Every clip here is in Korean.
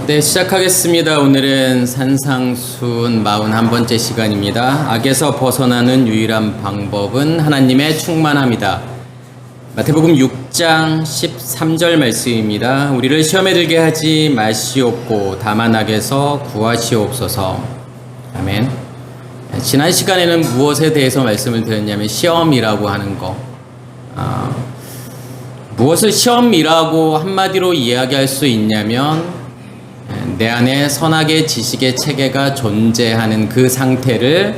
네, 시작하겠습니다. 오늘은 산상순 41번째 시간입니다. 악에서 벗어나는 유일한 방법은 하나님의 충만함이다. 마태복음 6장 13절 말씀입니다. 우리를 시험에 들게 하지 마시옵고 다만 악에서 구하시옵소서. 아멘. 지난 시간에는 무엇에 대해서 말씀을 드렸냐면 시험이라고 하는 거. 무엇을 시험이라고 한마디로 이야기할 수 있냐면 내 안에 선악의 지식의 체계가 존재하는 그 상태를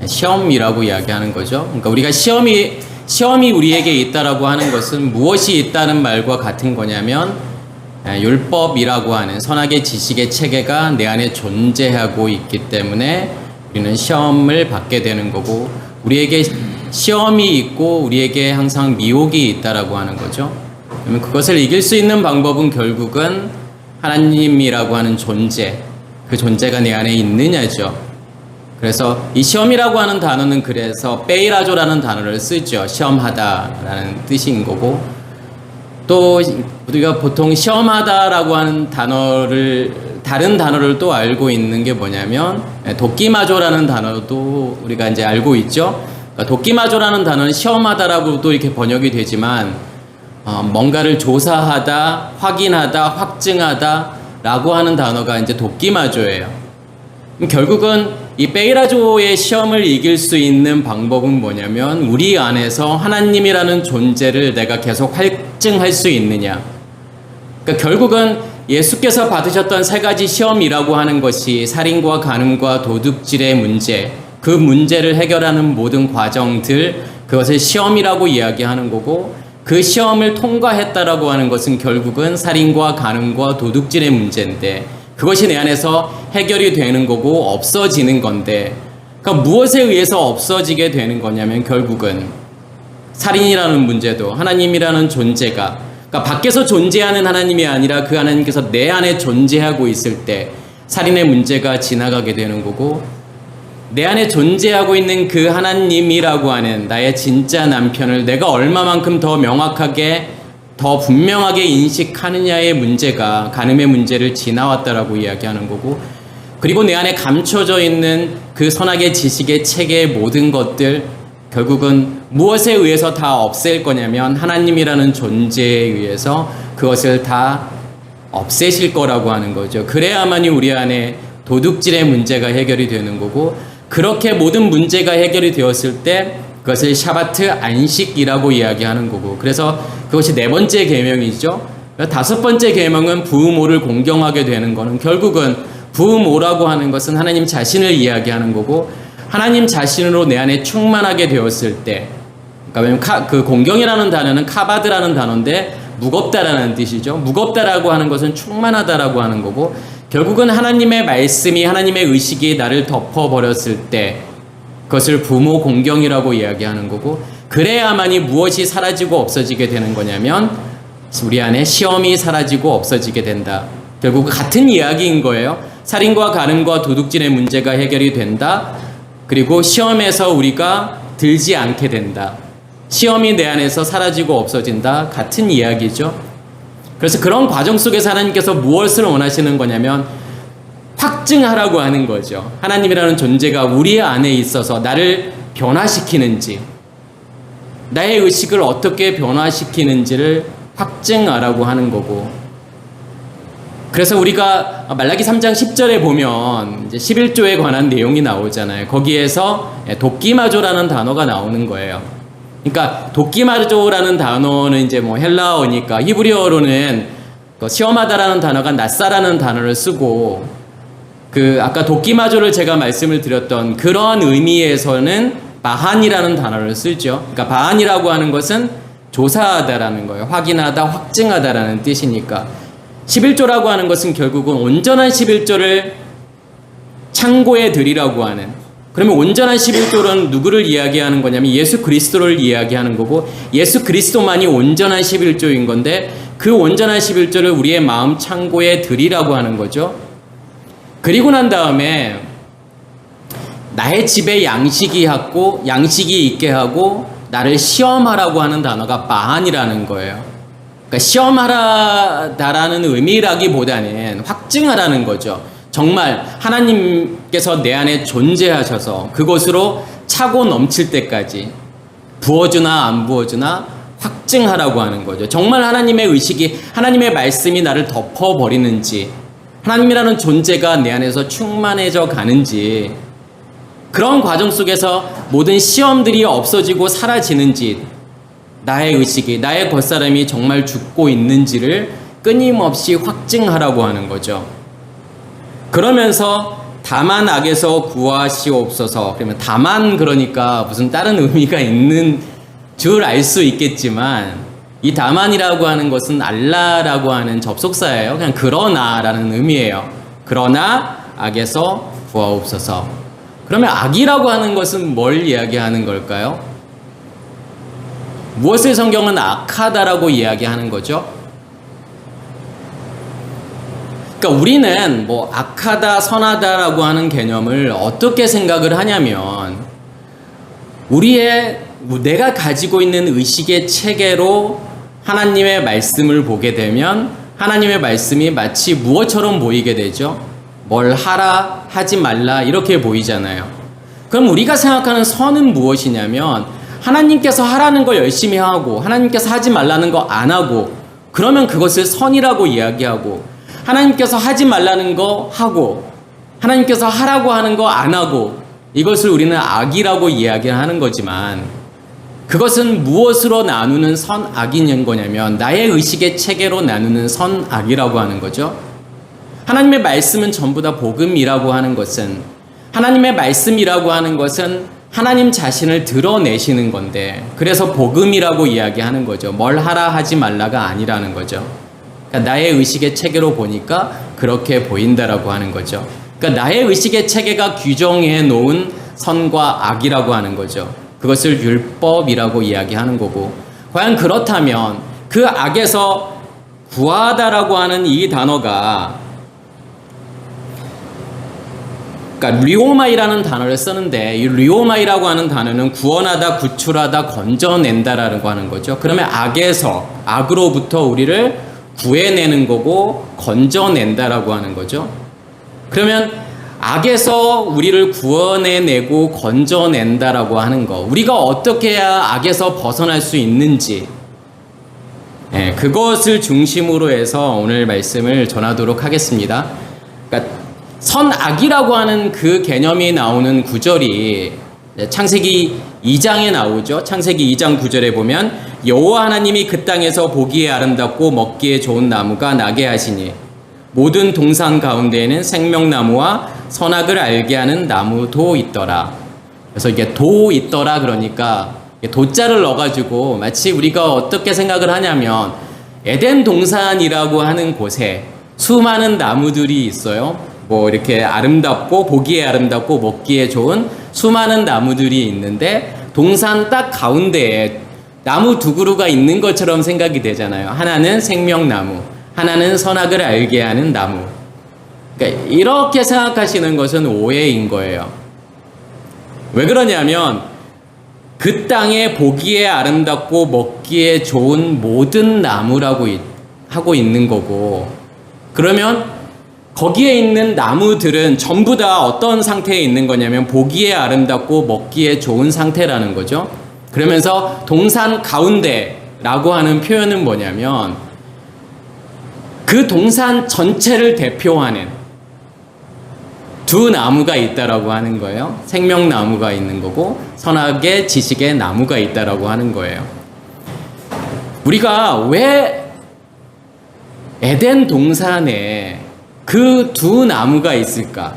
시험이라고 이야기하는 거죠. 그러니까 우리가 시험이 우리에게 있다라고 하는 것은 무엇이 있다는 말과 같은 거냐면 율법이라고 하는 선악의 지식의 체계가 내 안에 존재하고 있기 때문에 우리는 시험을 받게 되는 거고, 우리에게 시험이 있고 우리에게 항상 미혹이 있다라고 하는 거죠. 그러면 그것을 이길 수 있는 방법은 결국은 하나님이라고 하는 존재, 그 존재가 내 안에 있느냐죠. 그래서 이 시험이라고 하는 단어는 그래서 베이라조라는 단어를 쓰죠. 시험하다라는 뜻인 거고, 또 우리가 보통 시험하다라고 하는 다른 단어를 또 알고 있는 게 뭐냐면 도끼마조라는 단어도 우리가 이제 알고 있죠. 그러니까 도끼마조라는 단어는 시험하다라고도 이렇게 번역이 되지만 뭔가를 조사하다, 확인하다, 확증하다 라고 하는 단어가 이제 도끼마조예요. 결국은 이 베이라조의 시험을 이길 수 있는 방법은 뭐냐면 우리 안에서 하나님이라는 존재를 내가 계속 확증할 수 있느냐. 그러니까 결국은 예수께서 받으셨던 세 가지 시험이라고 하는 것이 살인과 간음과 도둑질의 문제, 그 문제를 해결하는 모든 과정들, 그것을 시험이라고 이야기하는 거고, 그 시험을 통과했다라고 하는 것은 결국은 살인과 간음과 도둑질의 문제인데 그것이 내 안에서 해결이 되는 거고 없어지는 건데, 그러니까 무엇에 의해서 없어지게 되는 거냐면 결국은 살인이라는 문제도 하나님이라는 존재가, 그러니까 밖에서 존재하는 하나님이 아니라 그 하나님께서 내 안에 존재하고 있을 때 살인의 문제가 지나가게 되는 거고, 내 안에 존재하고 있는 그 하나님이라고 하는 나의 진짜 남편을 내가 얼마만큼 더 명확하게, 더 분명하게 인식하느냐의 문제가 간음의 문제를 지나왔다라고 이야기하는 거고, 그리고 내 안에 감춰져 있는 그 선악의 지식의 체계의 모든 것들 결국은 무엇에 의해서 다 없앨 거냐면 하나님이라는 존재에 의해서 그것을 다 없애실 거라고 하는 거죠. 그래야만이 우리 안에 도둑질의 문제가 해결이 되는 거고, 그렇게 모든 문제가 해결이 되었을 때 그것을 샤바트 안식이라고 이야기하는 거고, 그래서 그것이 네 번째 계명이죠. 다섯 번째 계명은 부모를 공경하게 되는 거는 결국은 부모라고 하는 것은 하나님 자신을 이야기하는 거고, 하나님 자신으로 내 안에 충만하게 되었을 때, 그러니까 그 공경이라는 단어는 카바드라는 단어인데 무겁다라는 뜻이죠. 무겁다라고 하는 것은 충만하다라고 하는 거고, 결국은 하나님의 말씀이, 하나님의 의식이 나를 덮어버렸을 때 그것을 부모 공경이라고 이야기하는 거고, 그래야만이 무엇이 사라지고 없어지게 되는 거냐면 우리 안에 시험이 사라지고 없어지게 된다. 결국 같은 이야기인 거예요. 살인과 간음과 도둑질의 문제가 해결이 된다. 그리고 시험에서 우리가 들지 않게 된다. 시험이 내 안에서 사라지고 없어진다. 같은 이야기죠. 그래서 그런 과정 속에서 하나님께서 무엇을 원하시는 거냐면 확증하라고 하는 거죠. 하나님이라는 존재가 우리 안에 있어서 나를 변화시키는지, 나의 의식을 어떻게 변화시키는지를 확증하라고 하는 거고, 그래서 우리가 말라기 3장 10절에 보면 이제 11조에 관한 내용이 나오잖아요. 거기에서 도끼마조라는 단어가 나오는 거예요. 그러니까 도끼마조라는 단어는 이제 뭐 헬라어니까 히브리어로는 시험하다라는 단어가 낫사라는 단어를 쓰고, 그 아까 도끼마조를 제가 말씀을 드렸던 그런 의미에서는 바한이라는 단어를 쓰죠. 그러니까 바한이라고 하는 것은 조사하다라는 거예요. 확인하다, 확증하다라는 뜻이니까 11조라고 하는 것은 결국은 온전한 11조를 창고에 드리라고 하는, 그러면 온전한 11조는 누구를 이야기하는 거냐면 예수 그리스도를 이야기하는 거고, 예수 그리스도만이 온전한 11조인 건데 그 온전한 11조를 우리의 마음 창고에 드리라고 하는 거죠. 그리고 난 다음에 나의 집에 양식이 있게 하고 나를 시험하라고 하는 단어가 바한이라는 거예요. 그러니까 시험하라다라는 의미라기보다는 확증하라는 거죠. 정말 하나님께서 내 안에 존재하셔서 그것으로 차고 넘칠 때까지 부어주나 안 부어주나 확증하라고 하는 거죠. 정말 하나님의 의식이, 하나님의 말씀이 나를 덮어버리는지, 하나님이라는 존재가 내 안에서 충만해져 가는지, 그런 과정 속에서 모든 시험들이 없어지고 사라지는지, 나의 의식이, 나의 겉사람이 정말 죽고 있는지를 끊임없이 확증하라고 하는 거죠. 그러면서 다만 악에서 구하시옵소서. 그러면 다만, 그러니까 무슨 다른 의미가 있는 줄 알 수 있겠지만, 이 다만이라고 하는 것은 알라라고 하는 접속사예요. 그냥 그러나라는 의미예요. 그러나 악에서 구하옵소서. 그러면 악이라고 하는 것은 뭘 이야기하는 걸까요? 무엇을 성경은 악하다라고 이야기하는 거죠? 그러니까 우리는 뭐 악하다, 선하다라고 하는 개념을 어떻게 생각을 하냐면, 내가 가지고 있는 의식의 체계로 하나님의 말씀을 보게 되면 하나님의 말씀이 마치 무엇처럼 보이게 되죠? 뭘 하라, 하지 말라 이렇게 보이잖아요. 그럼 우리가 생각하는 선은 무엇이냐면, 하나님께서 하라는 거 열심히 하고 하나님께서 하지 말라는 거 안 하고, 그러면 그것을 선이라고 이야기하고, 하나님께서 하지 말라는 거 하고 하나님께서 하라고 하는 거 안 하고, 이것을 우리는 악이라고 이야기하는 거지만, 그것은 무엇으로 나누는 선악인 거냐면 나의 의식의 체계로 나누는 선악이라고 하는 거죠. 하나님의 말씀은 전부 다 복음이라고 하는 것은, 하나님의 말씀이라고 하는 것은 하나님 자신을 드러내시는 건데, 그래서 복음이라고 이야기하는 거죠. 뭘 하라 하지 말라가 아니라는 거죠. 그러니까 나의 의식의 체계로 보니까 그렇게 보인다라고 하는 거죠. 그러니까 나의 의식의 체계가 규정해 놓은 선과 악이라고 하는 거죠. 그것을 율법이라고 이야기하는 거고, 과연 그렇다면 그 악에서 구하다라고 하는 이 단어가, 그러니까 리오마이라는 단어를 쓰는데, 이 리오마이라고 하는 단어는 구원하다, 구출하다, 건져낸다라고 하는 거죠. 그러면 악으로부터 우리를 구해내는 거고 건져낸다라고 하는 거죠. 그러면 악에서 우리를 구원해내고 건져낸다라고 하는 거, 우리가 어떻게 해야 악에서 벗어날 수 있는지, 그것을 중심으로 해서 오늘 말씀을 전하도록 하겠습니다. 그러니까 선악이라고 하는 그 개념이 나오는 구절이 창세기 2장에 나오죠. 창세기 2장 9절에 보면, 여호와 하나님이 그 땅에서 보기에 아름답고 먹기에 좋은 나무가 나게 하시니 모든 동산 가운데에는 생명나무와 선악을 알게 하는 나무도 있더라. 그래서 이게 도 있더라, 그러니까 도자를 넣어가지고 마치 우리가 어떻게 생각을 하냐면, 에덴 동산이라고 하는 곳에 수많은 나무들이 있어요. 뭐 이렇게 아름답고 보기에 아름답고 먹기에 좋은 수많은 나무들이 있는데, 동산 딱 가운데에 나무 두 그루가 있는 것처럼 생각이 되잖아요. 하나는 생명나무, 하나는 선악을 알게 하는 나무. 그러니까 이렇게 생각하시는 것은 오해인 거예요. 왜 그러냐면, 그 땅에 보기에 아름답고 먹기에 좋은 모든 나무라고 하고 있는 거고, 그러면 거기에 있는 나무들은 전부 다 어떤 상태에 있는 거냐면 보기에 아름답고 먹기에 좋은 상태라는 거죠. 그러면서 동산 가운데라고 하는 표현은 뭐냐면, 그 동산 전체를 대표하는 두 나무가 있다라고 하는 거예요. 생명나무가 있는 거고 선악의 지식의 나무가 있다라고 하는 거예요. 우리가 왜 에덴 동산에 그 두 나무가 있을까?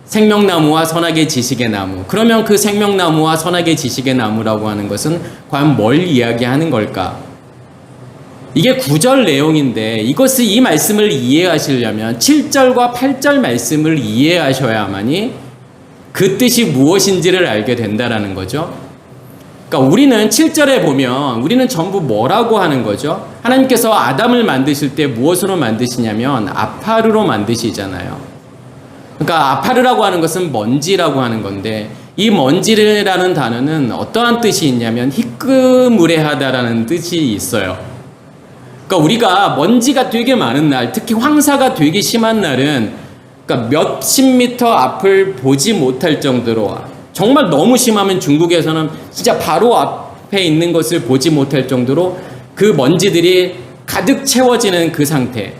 생명나무와 선악의 지식의 나무. 그러면 그 생명나무와 선악의 지식의 나무라고 하는 것은 과연 뭘 이야기하는 걸까? 이게 9절 내용인데, 이 말씀을 이해하시려면 7절과 8절 말씀을 이해하셔야만이 그 뜻이 무엇인지를 알게 된다라는 거죠. 그러니까 우리는 7절에 보면 우리는 전부 뭐라고 하는 거죠? 하나님께서 아담을 만드실 때 무엇으로 만드시냐면 아파르로 만드시잖아요. 그러니까 아파르라고 하는 것은 먼지라고 하는 건데, 이 먼지라는 단어는 어떠한 뜻이 있냐면 희끄무레하다라는 뜻이 있어요. 그러니까 우리가 먼지가 되게 많은 날, 특히 황사가 되게 심한 날은 그러니까 몇십 미터 앞을 보지 못할 정도로, 정말 너무 심하면 중국에서는 진짜 바로 앞에 있는 것을 보지 못할 정도로 그 먼지들이 가득 채워지는 그 상태.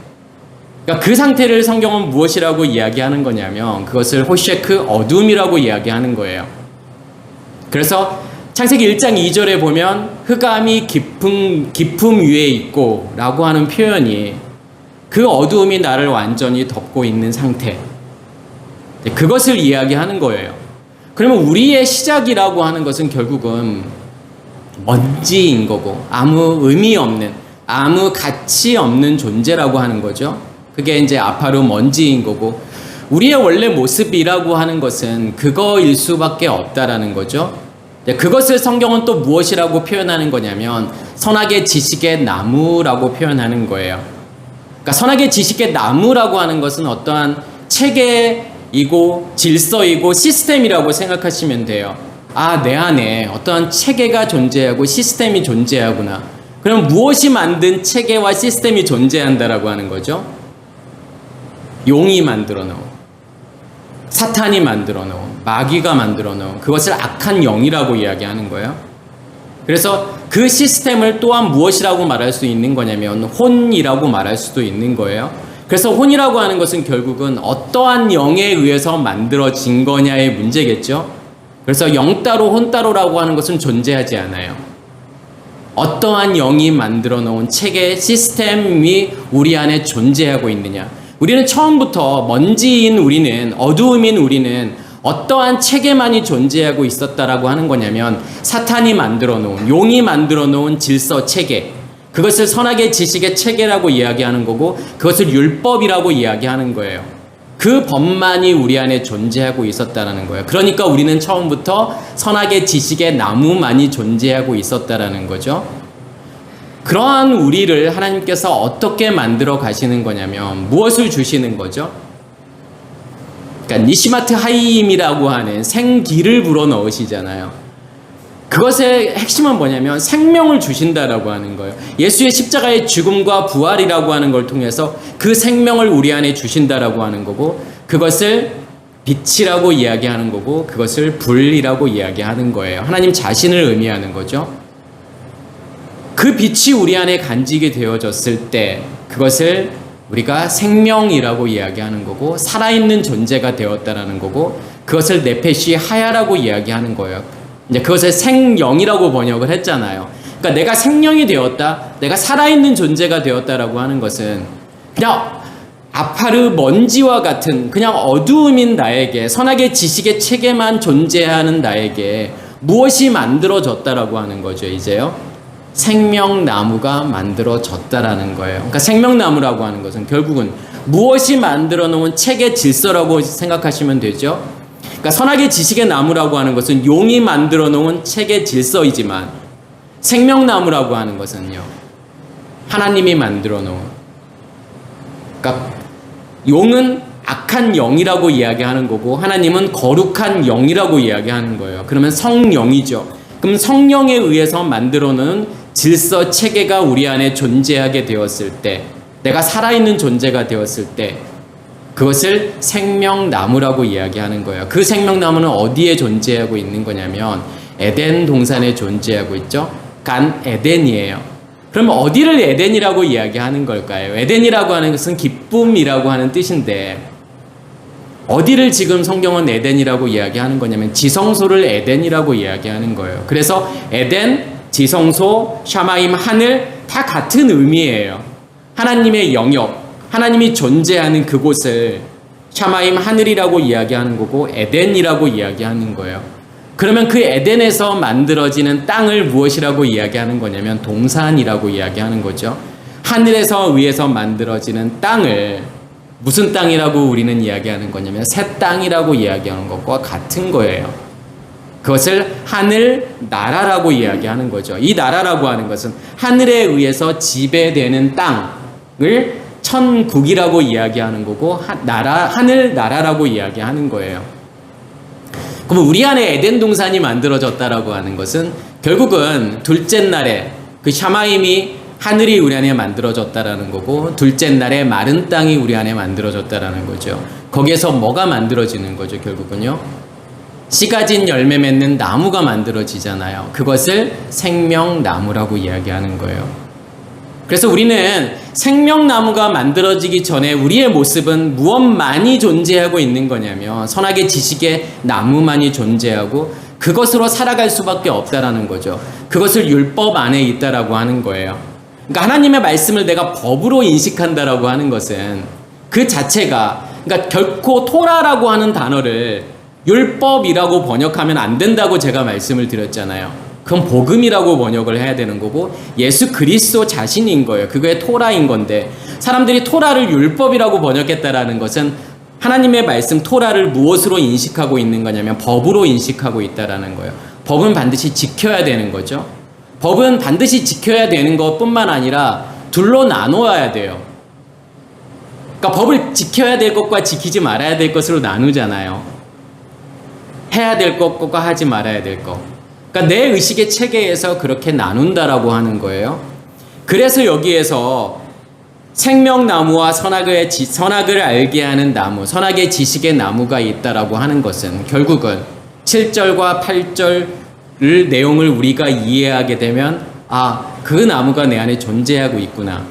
그러니까 그 상태를 성경은 무엇이라고 이야기하는 거냐면 그것을 호셰크, 어둠이라고 이야기하는 거예요. 그래서 창세기 1장 2절에 보면 흑암이 깊음 위에 있고 라고 하는 표현이 그 어두움이 나를 완전히 덮고 있는 상태, 그것을 이야기하는 거예요. 그러면 우리의 시작이라고 하는 것은 결국은 먼지인 거고 아무 의미 없는, 아무 가치 없는 존재라고 하는 거죠. 그게 이제 아파루 먼지인 거고, 우리의 원래 모습이라고 하는 것은 그거일 수밖에 없다라는 거죠. 그것을 성경은 또 무엇이라고 표현하는 거냐면 선악의 지식의 나무라고 표현하는 거예요. 그러니까 선악의 지식의 나무라고 하는 것은 어떠한 체계이고 질서이고 시스템이라고 생각하시면 돼요. 아, 내 안에 어떠한 체계가 존재하고 시스템이 존재하구나. 그럼 무엇이 만든 체계와 시스템이 존재한다라고 하는 거죠? 용이 만들어 놓은, 사탄이 만들어 놓은, 마귀가 만들어 놓은 그것을 악한 영이라고 이야기하는 거예요. 그래서 그 시스템을 또한 무엇이라고 말할 수 있는 거냐면 혼이라고 말할 수도 있는 거예요. 그래서 혼이라고 하는 것은 결국은 어떠한 영에 의해서 만들어진 거냐의 문제겠죠. 그래서 영 따로 혼 따로라고 하는 것은 존재하지 않아요. 어떠한 영이 만들어 놓은 체계, 시스템이 우리 안에 존재하고 있느냐. 우리는 처음부터 먼지인 우리는, 어두움인 우리는 어떠한 체계만이 존재하고 있었다라고 하는 거냐면 사탄이 만들어 놓은, 용이 만들어 놓은 질서 체계, 그것을 선악의 지식의 체계라고 이야기하는 거고 그것을 율법이라고 이야기하는 거예요. 그 법만이 우리 안에 존재하고 있었다라는 거예요. 그러니까 우리는 처음부터 선악의 지식의 나무만이 존재하고 있었다라는 거죠. 그러한 우리를 하나님께서 어떻게 만들어 가시는 거냐면 무엇을 주시는 거죠? 그러니까 니시마트 하임이라고 하는 생기를 불어 넣으시잖아요. 그것의 핵심은 뭐냐면 생명을 주신다라고 하는 거예요. 예수의 십자가의 죽음과 부활이라고 하는 걸 통해서 그 생명을 우리 안에 주신다라고 하는 거고, 그것을 빛이라고 이야기하는 거고 그것을 불이라고 이야기하는 거예요. 하나님 자신을 의미하는 거죠. 그 빛이 우리 안에 간직이 되어졌을 때 그것을 우리가 생명이라고 이야기하는 거고 살아있는 존재가 되었다라는 거고, 그것을 네페시 하야라고 이야기하는 거예요. 이제 그것을 생영이라고 번역을 했잖아요. 그러니까 내가 생명이 되었다, 내가 살아있는 존재가 되었다라고 하는 것은 그냥 아파르 먼지와 같은 그냥 어두움인 나에게, 선악의 지식의 체계만 존재하는 나에게 무엇이 만들어졌다라고 하는 거죠. 이제요, 생명나무가 만들어졌다라는 거예요. 그러니까 생명나무라고 하는 것은 결국은 무엇이 만들어 놓은 체계 질서라고 생각하시면 되죠. 그러니까 선악의 지식의 나무라고 하는 것은 용이 만들어 놓은 체계 질서이지만 생명나무라고 하는 것은요, 하나님이 만들어 놓은, 그러니까 용은 악한 영이라고 이야기하는 거고 하나님은 거룩한 영이라고 이야기하는 거예요. 그러면 성령이죠. 그럼 성령에 의해서 만들어 놓은 질서 체계가 우리 안에 존재하게 되었을 때, 내가 살아있는 존재가 되었을 때 그것을 생명나무라고 이야기하는 거예요. 그 생명나무는 어디에 존재하고 있는 거냐면 에덴 동산에 존재하고 있죠. 간 에덴이에요. 그러면 어디를 에덴이라고 이야기하는 걸까요? 에덴이라고 하는 것은 기쁨이라고 하는 뜻인데 어디를 지금 성경은 에덴이라고 이야기하는 거냐면 지성소를 에덴이라고 이야기하는 거예요. 그래서 에덴, 지성소, 샤마임, 하늘 다 같은 의미예요. 하나님의 영역, 하나님이 존재하는 그곳을 샤마임, 하늘이라고 이야기하는 거고 에덴이라고 이야기하는 거예요. 그러면 그 에덴에서 만들어지는 땅을 무엇이라고 이야기하는 거냐면 동산이라고 이야기하는 거죠. 하늘에서 위에서 만들어지는 땅을 무슨 땅이라고 우리는 이야기하는 거냐면 새 땅이라고 이야기하는 것과 같은 거예요. 그것을 하늘 나라라고 이야기하는 거죠. 이 나라라고 하는 것은 하늘에 의해서 지배되는 땅을 천국이라고 이야기하는 거고 하늘 나라라고 이야기하는 거예요. 그럼 우리 안에 에덴 동산이 만들어졌다라고 하는 것은 결국은 둘째 날에 그 샤마임이 하늘이 우리 안에 만들어졌다라는 거고, 둘째 날에 마른 땅이 우리 안에 만들어졌다라는 거죠. 거기에서 뭐가 만들어지는 거죠, 결국은요? 씨 가진 열매 맺는 나무가 만들어지잖아요. 그것을 생명나무라고 이야기하는 거예요. 그래서 우리는 생명나무가 만들어지기 전에 우리의 모습은 무엇만이 존재하고 있는 거냐면 선악의 지식의 나무만이 존재하고 그것으로 살아갈 수밖에 없다라는 거죠. 그것을 율법 안에 있다라고 하는 거예요. 그러니까 하나님의 말씀을 내가 법으로 인식한다라고 하는 것은 그 자체가, 그러니까 결코 토라라고 하는 단어를 율법이라고 번역하면 안 된다고 제가 말씀을 드렸잖아요. 그건 복음이라고 번역을 해야 되는 거고 예수 그리스도 자신인 거예요. 그게 토라인 건데 사람들이 토라를 율법이라고 번역했다라는 것은 하나님의 말씀 토라를 무엇으로 인식하고 있는 거냐면 법으로 인식하고 있다라는 거예요. 법은 반드시 지켜야 되는 거죠. 법은 반드시 지켜야 되는 것뿐만 아니라 둘로 나누어야 돼요. 그러니까 법을 지켜야 될 것과 지키지 말아야 될 것으로 나누잖아요. 해야 될 것과 하지 말아야 될 것. 그러니까 내 의식의 체계에서 그렇게 나눈다라고 하는 거예요. 그래서 여기에서 생명나무와 선악을 알게 하는 나무, 선악의 지식의 나무가 있다라고 하는 것은 결국은 7절과 8절 내용을 우리가 이해하게 되면 그 나무가 내 안에 존재하고 있구나.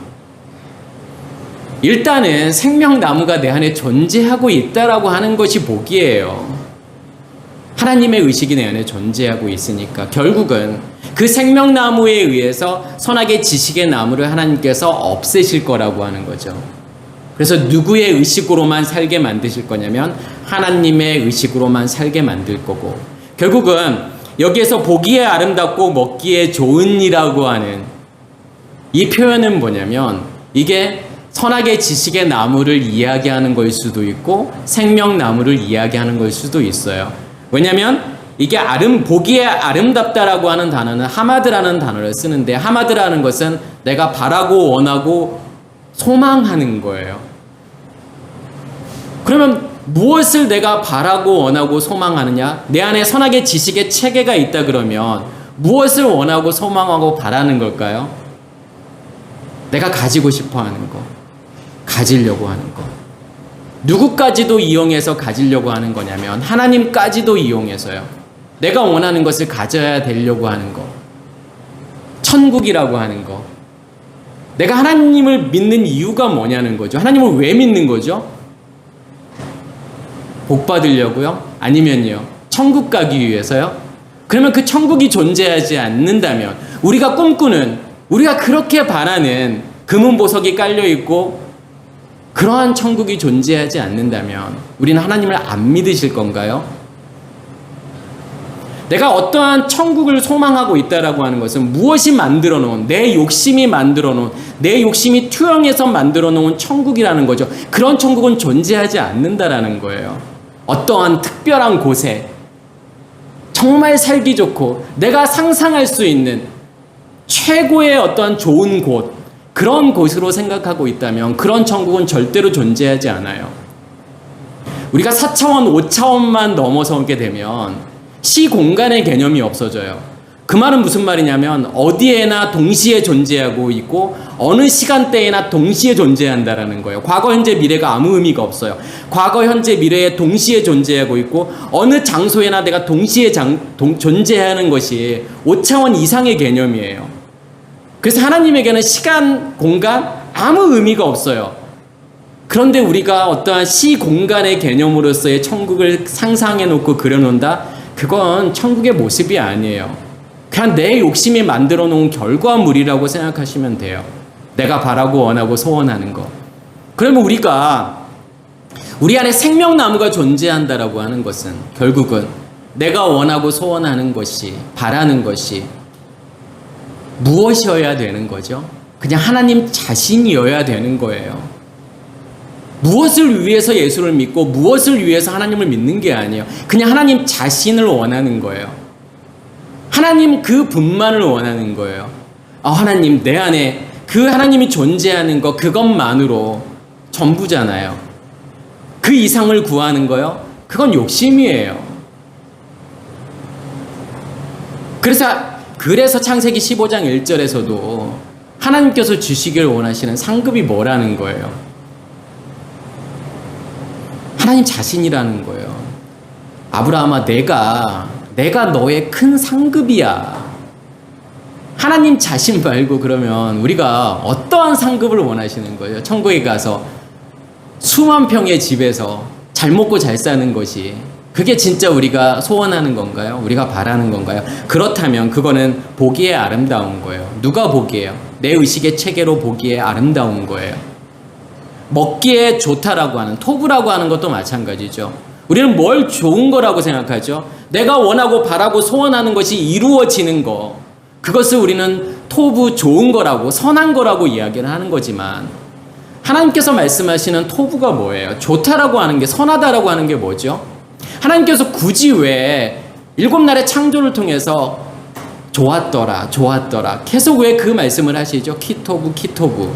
일단은 생명나무가 내 안에 존재하고 있다라고 하는 것이 복이에요. 하나님의 의식이 내 안에 존재하고 있으니까 결국은 그 생명나무에 의해서 선악의 지식의 나무를 하나님께서 없애실 거라고 하는 거죠. 그래서 누구의 의식으로만 살게 만드실 거냐면 하나님의 의식으로만 살게 만들 거고 결국은 여기에서 보기에 아름답고 먹기에 좋은이라고 하는 이 표현은 뭐냐면 이게 선악의 지식의 나무를 이야기하는 걸 수도 있고 생명나무를 이야기하는 걸 수도 있어요. 왜냐하면 이게 보기에 아름답다라고 하는 단어는 하마드라는 단어를 쓰는데 하마드라는 것은 내가 바라고 원하고 소망하는 거예요. 그러면 무엇을 내가 바라고 원하고 소망하느냐? 내 안에 선악의 지식의 체계가 있다 그러면 무엇을 원하고 소망하고 바라는 걸까요? 내가 가지고 싶어 하는 거, 가지려고 하는 거. 누구까지도 이용해서 가지려고 하는 거냐면 하나님까지도 이용해서요. 내가 원하는 것을 가져야 되려고 하는 거. 천국이라고 하는 거. 내가 하나님을 믿는 이유가 뭐냐는 거죠. 하나님을 왜 믿는 거죠? 복 받으려고요? 아니면요? 천국 가기 위해서요? 그러면 그 천국이 존재하지 않는다면 우리가 꿈꾸는 우리가 그렇게 바라는 금은보석이 깔려있고 그러한 천국이 존재하지 않는다면 우리는 하나님을 안 믿으실 건가요? 내가 어떠한 천국을 소망하고 있다라고 하는 것은 무엇이 만들어 놓은 내 욕심이 만들어 놓은 내 욕심이 투영해서 만들어 놓은 천국이라는 거죠. 그런 천국은 존재하지 않는다라는 거예요. 어떠한 특별한 곳에 정말 살기 좋고 내가 상상할 수 있는 최고의 어떠한 좋은 곳 그런 곳으로 생각하고 있다면 그런 천국은 절대로 존재하지 않아요. 우리가 4차원, 5차원만 넘어서게 되면 시공간의 개념이 없어져요. 그 말은 무슨 말이냐면 어디에나 동시에 존재하고 있고 어느 시간대에나 동시에 존재한다라는 거예요. 과거, 현재, 미래가 아무 의미가 없어요. 과거, 현재, 미래에 동시에 존재하고 있고 어느 장소에나 내가 동시에 존재하는 것이 5차원 이상의 개념이에요. 그래서 하나님에게는 시간, 공간 아무 의미가 없어요. 그런데 우리가 어떠한 시공간의 개념으로서의 천국을 상상해 놓고 그려놓는다? 그건 천국의 모습이 아니에요. 그냥 내 욕심이 만들어 놓은 결과물이라고 생각하시면 돼요. 내가 바라고 원하고 소원하는 거. 그러면 우리가 우리 안에 생명나무가 존재한다라고 하는 것은 결국은 내가 원하고 소원하는 것이 바라는 것이 무엇이어야 되는 거죠? 그냥 하나님 자신이어야 되는 거예요. 무엇을 위해서 예수를 믿고 무엇을 위해서 하나님을 믿는 게 아니에요. 그냥 하나님 자신을 원하는 거예요. 하나님 그 분만을 원하는 거예요. 하나님 내 안에 그 하나님이 존재하는 거 그것만으로 전부잖아요. 그 이상을 구하는 거요? 그건 욕심이에요. 그래서 창세기 15장 1절에서도 하나님께서 주시길 원하시는 상급이 뭐라는 거예요? 하나님 자신이라는 거예요. 아브라함아, 내가 너의 큰 상급이야. 하나님 자신 말고 그러면 우리가 어떠한 상급을 원하시는 거예요? 천국에 가서 수만 평의 집에서 잘 먹고 잘 사는 것이 그게 진짜 우리가 소원하는 건가요? 우리가 바라는 건가요? 그렇다면 그거는 보기에 아름다운 거예요. 누가 보기에요? 내 의식의 체계로 보기에 아름다운 거예요. 먹기에 좋다라고 하는, 토부라고 하는 것도 마찬가지죠. 우리는 뭘 좋은 거라고 생각하죠? 내가 원하고 바라고 소원하는 것이 이루어지는 거, 그것을 우리는 토부, 좋은 거라고, 선한 거라고 이야기를 하는 거지만 하나님께서 말씀하시는 토부가 뭐예요? 좋다라고 하는 게, 선하다라고 하는 게 뭐죠? 하나님께서 굳이 왜 7날의 창조를 통해서 좋았더라 계속 왜 그 말씀을 하시죠? 키토부.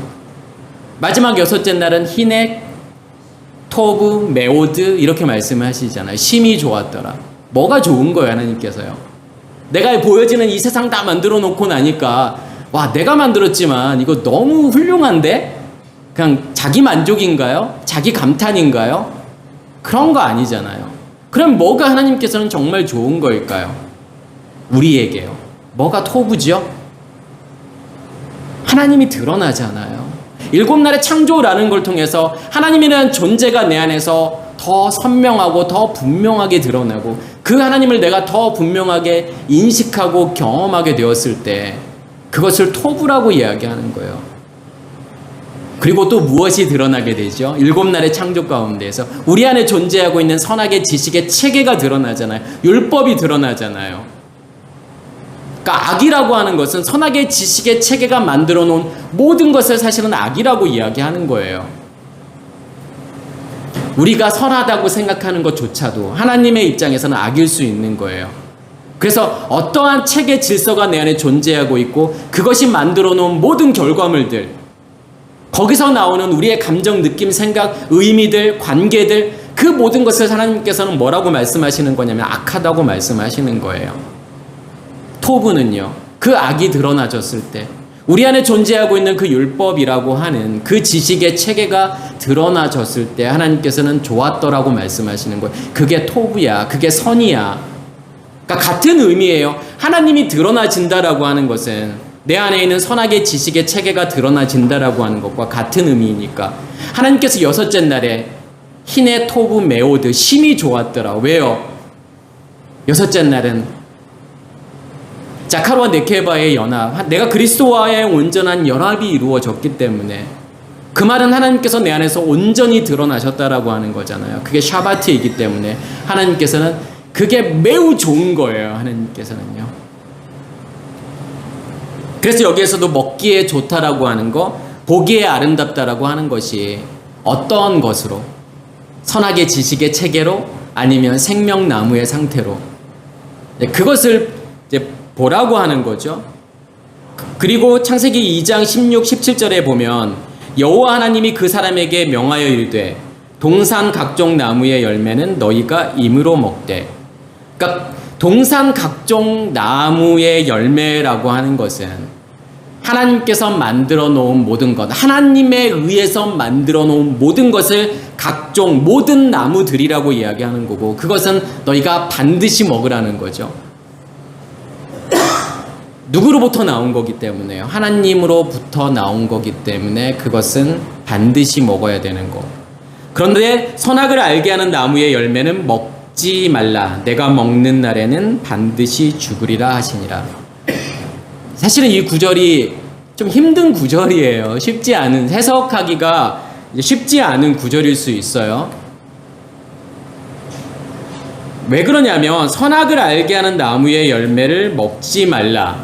마지막 6째 날은 히녜 토브 메오드 이렇게 말씀을 하시잖아요. 심히 좋았더라. 뭐가 좋은 거예요? 하나님께서요. 내가 보여지는 이 세상 다 만들어 놓고 나니까 와, 내가 만들었지만 이거 너무 훌륭한데? 그냥 자기 만족인가요? 자기 감탄인가요? 그런 거 아니잖아요. 그럼 뭐가 하나님께서는 정말 좋은 거일까요? 우리에게요. 뭐가 토부죠? 하나님이 드러나잖아요. 7날의 창조라는 걸 통해서 하나님이라는 존재가 내 안에서 더 선명하고 더 분명하게 드러나고 그 하나님을 내가 더 분명하게 인식하고 경험하게 되었을 때 그것을 토부라고 이야기하는 거예요. 그리고 또 무엇이 드러나게 되죠? 7날의 창조 가운데에서 우리 안에 존재하고 있는 선악의 지식의 체계가 드러나잖아요. 율법이 드러나잖아요. 그러니까 악이라고 하는 것은 선악의 지식의 체계가 만들어 놓은 모든 것을 사실은 악이라고 이야기하는 거예요. 우리가 선하다고 생각하는 것조차도 하나님의 입장에서는 악일 수 있는 거예요. 그래서 어떠한 체계 질서가 내 안에 존재하고 있고 그것이 만들어 놓은 모든 결과물들, 거기서 나오는 우리의 감정, 느낌, 생각, 의미들, 관계들, 그 모든 것을 하나님께서는 뭐라고 말씀하시는 거냐면 악하다고 말씀하시는 거예요. 토부는요, 그 악이 드러나졌을 때 우리 안에 존재하고 있는 그 율법이라고 하는 그 지식의 체계가 드러나졌을 때 하나님께서는 좋았더라고 말씀하시는 거예요. 그게 토부야, 그게 선이야. 그러니까 같은 의미예요. 하나님이 드러나진다라고 하는 것은 내 안에 있는 선악의 지식의 체계가 드러나진다라고 하는 것과 같은 의미이니까 하나님께서 6째 날에 히녜 토브 메오드, 심히 좋았더라. 왜요? 6째 날은 자카르와 네케바의 연합, 내가 그리스도와의 온전한 연합이 이루어졌기 때문에 그 말은 하나님께서 내 안에서 온전히 드러나셨다라고 하는 거잖아요. 그게 샤바트이기 때문에 하나님께서는 그게 매우 좋은 거예요. 하나님께서는요. 그래서 여기에서도 먹기에 좋다라고 하는 거, 보기에 아름답다라고 하는 것이 어떤 것으로? 선악의 지식의 체계로 아니면 생명나무의 상태로 그것을 이제 보라고 하는 거죠. 그리고 창세기 2장 16, 17절에 보면 여호와 하나님이 그 사람에게 명하여 이르되 동산 각종 나무의 열매는 너희가 임으로 먹되. 그러니까 동산 각종 나무의 열매라고 하는 것은 하나님께서 만들어 놓은 모든 것, 하나님에 의해서 만들어 놓은 모든 것을 각종 모든 나무들이라고 이야기하는 거고 그것은 너희가 반드시 먹으라는 거죠. 누구로부터 나온 거기 때문에요. 하나님으로부터 나온 거기 때문에 그것은 반드시 먹어야 되는 거. 그런데 선악을 알게 하는 나무의 열매는 먹지 말라. 내가 먹는 날에는 반드시 죽으리라 하시니라. 사실은 이 구절이 좀 힘든 구절이에요. 쉽지 않은, 해석하기가 쉽지 않은 구절일 수 있어요. 왜 그러냐면 선악을 알게 하는 나무의 열매를 먹지 말라.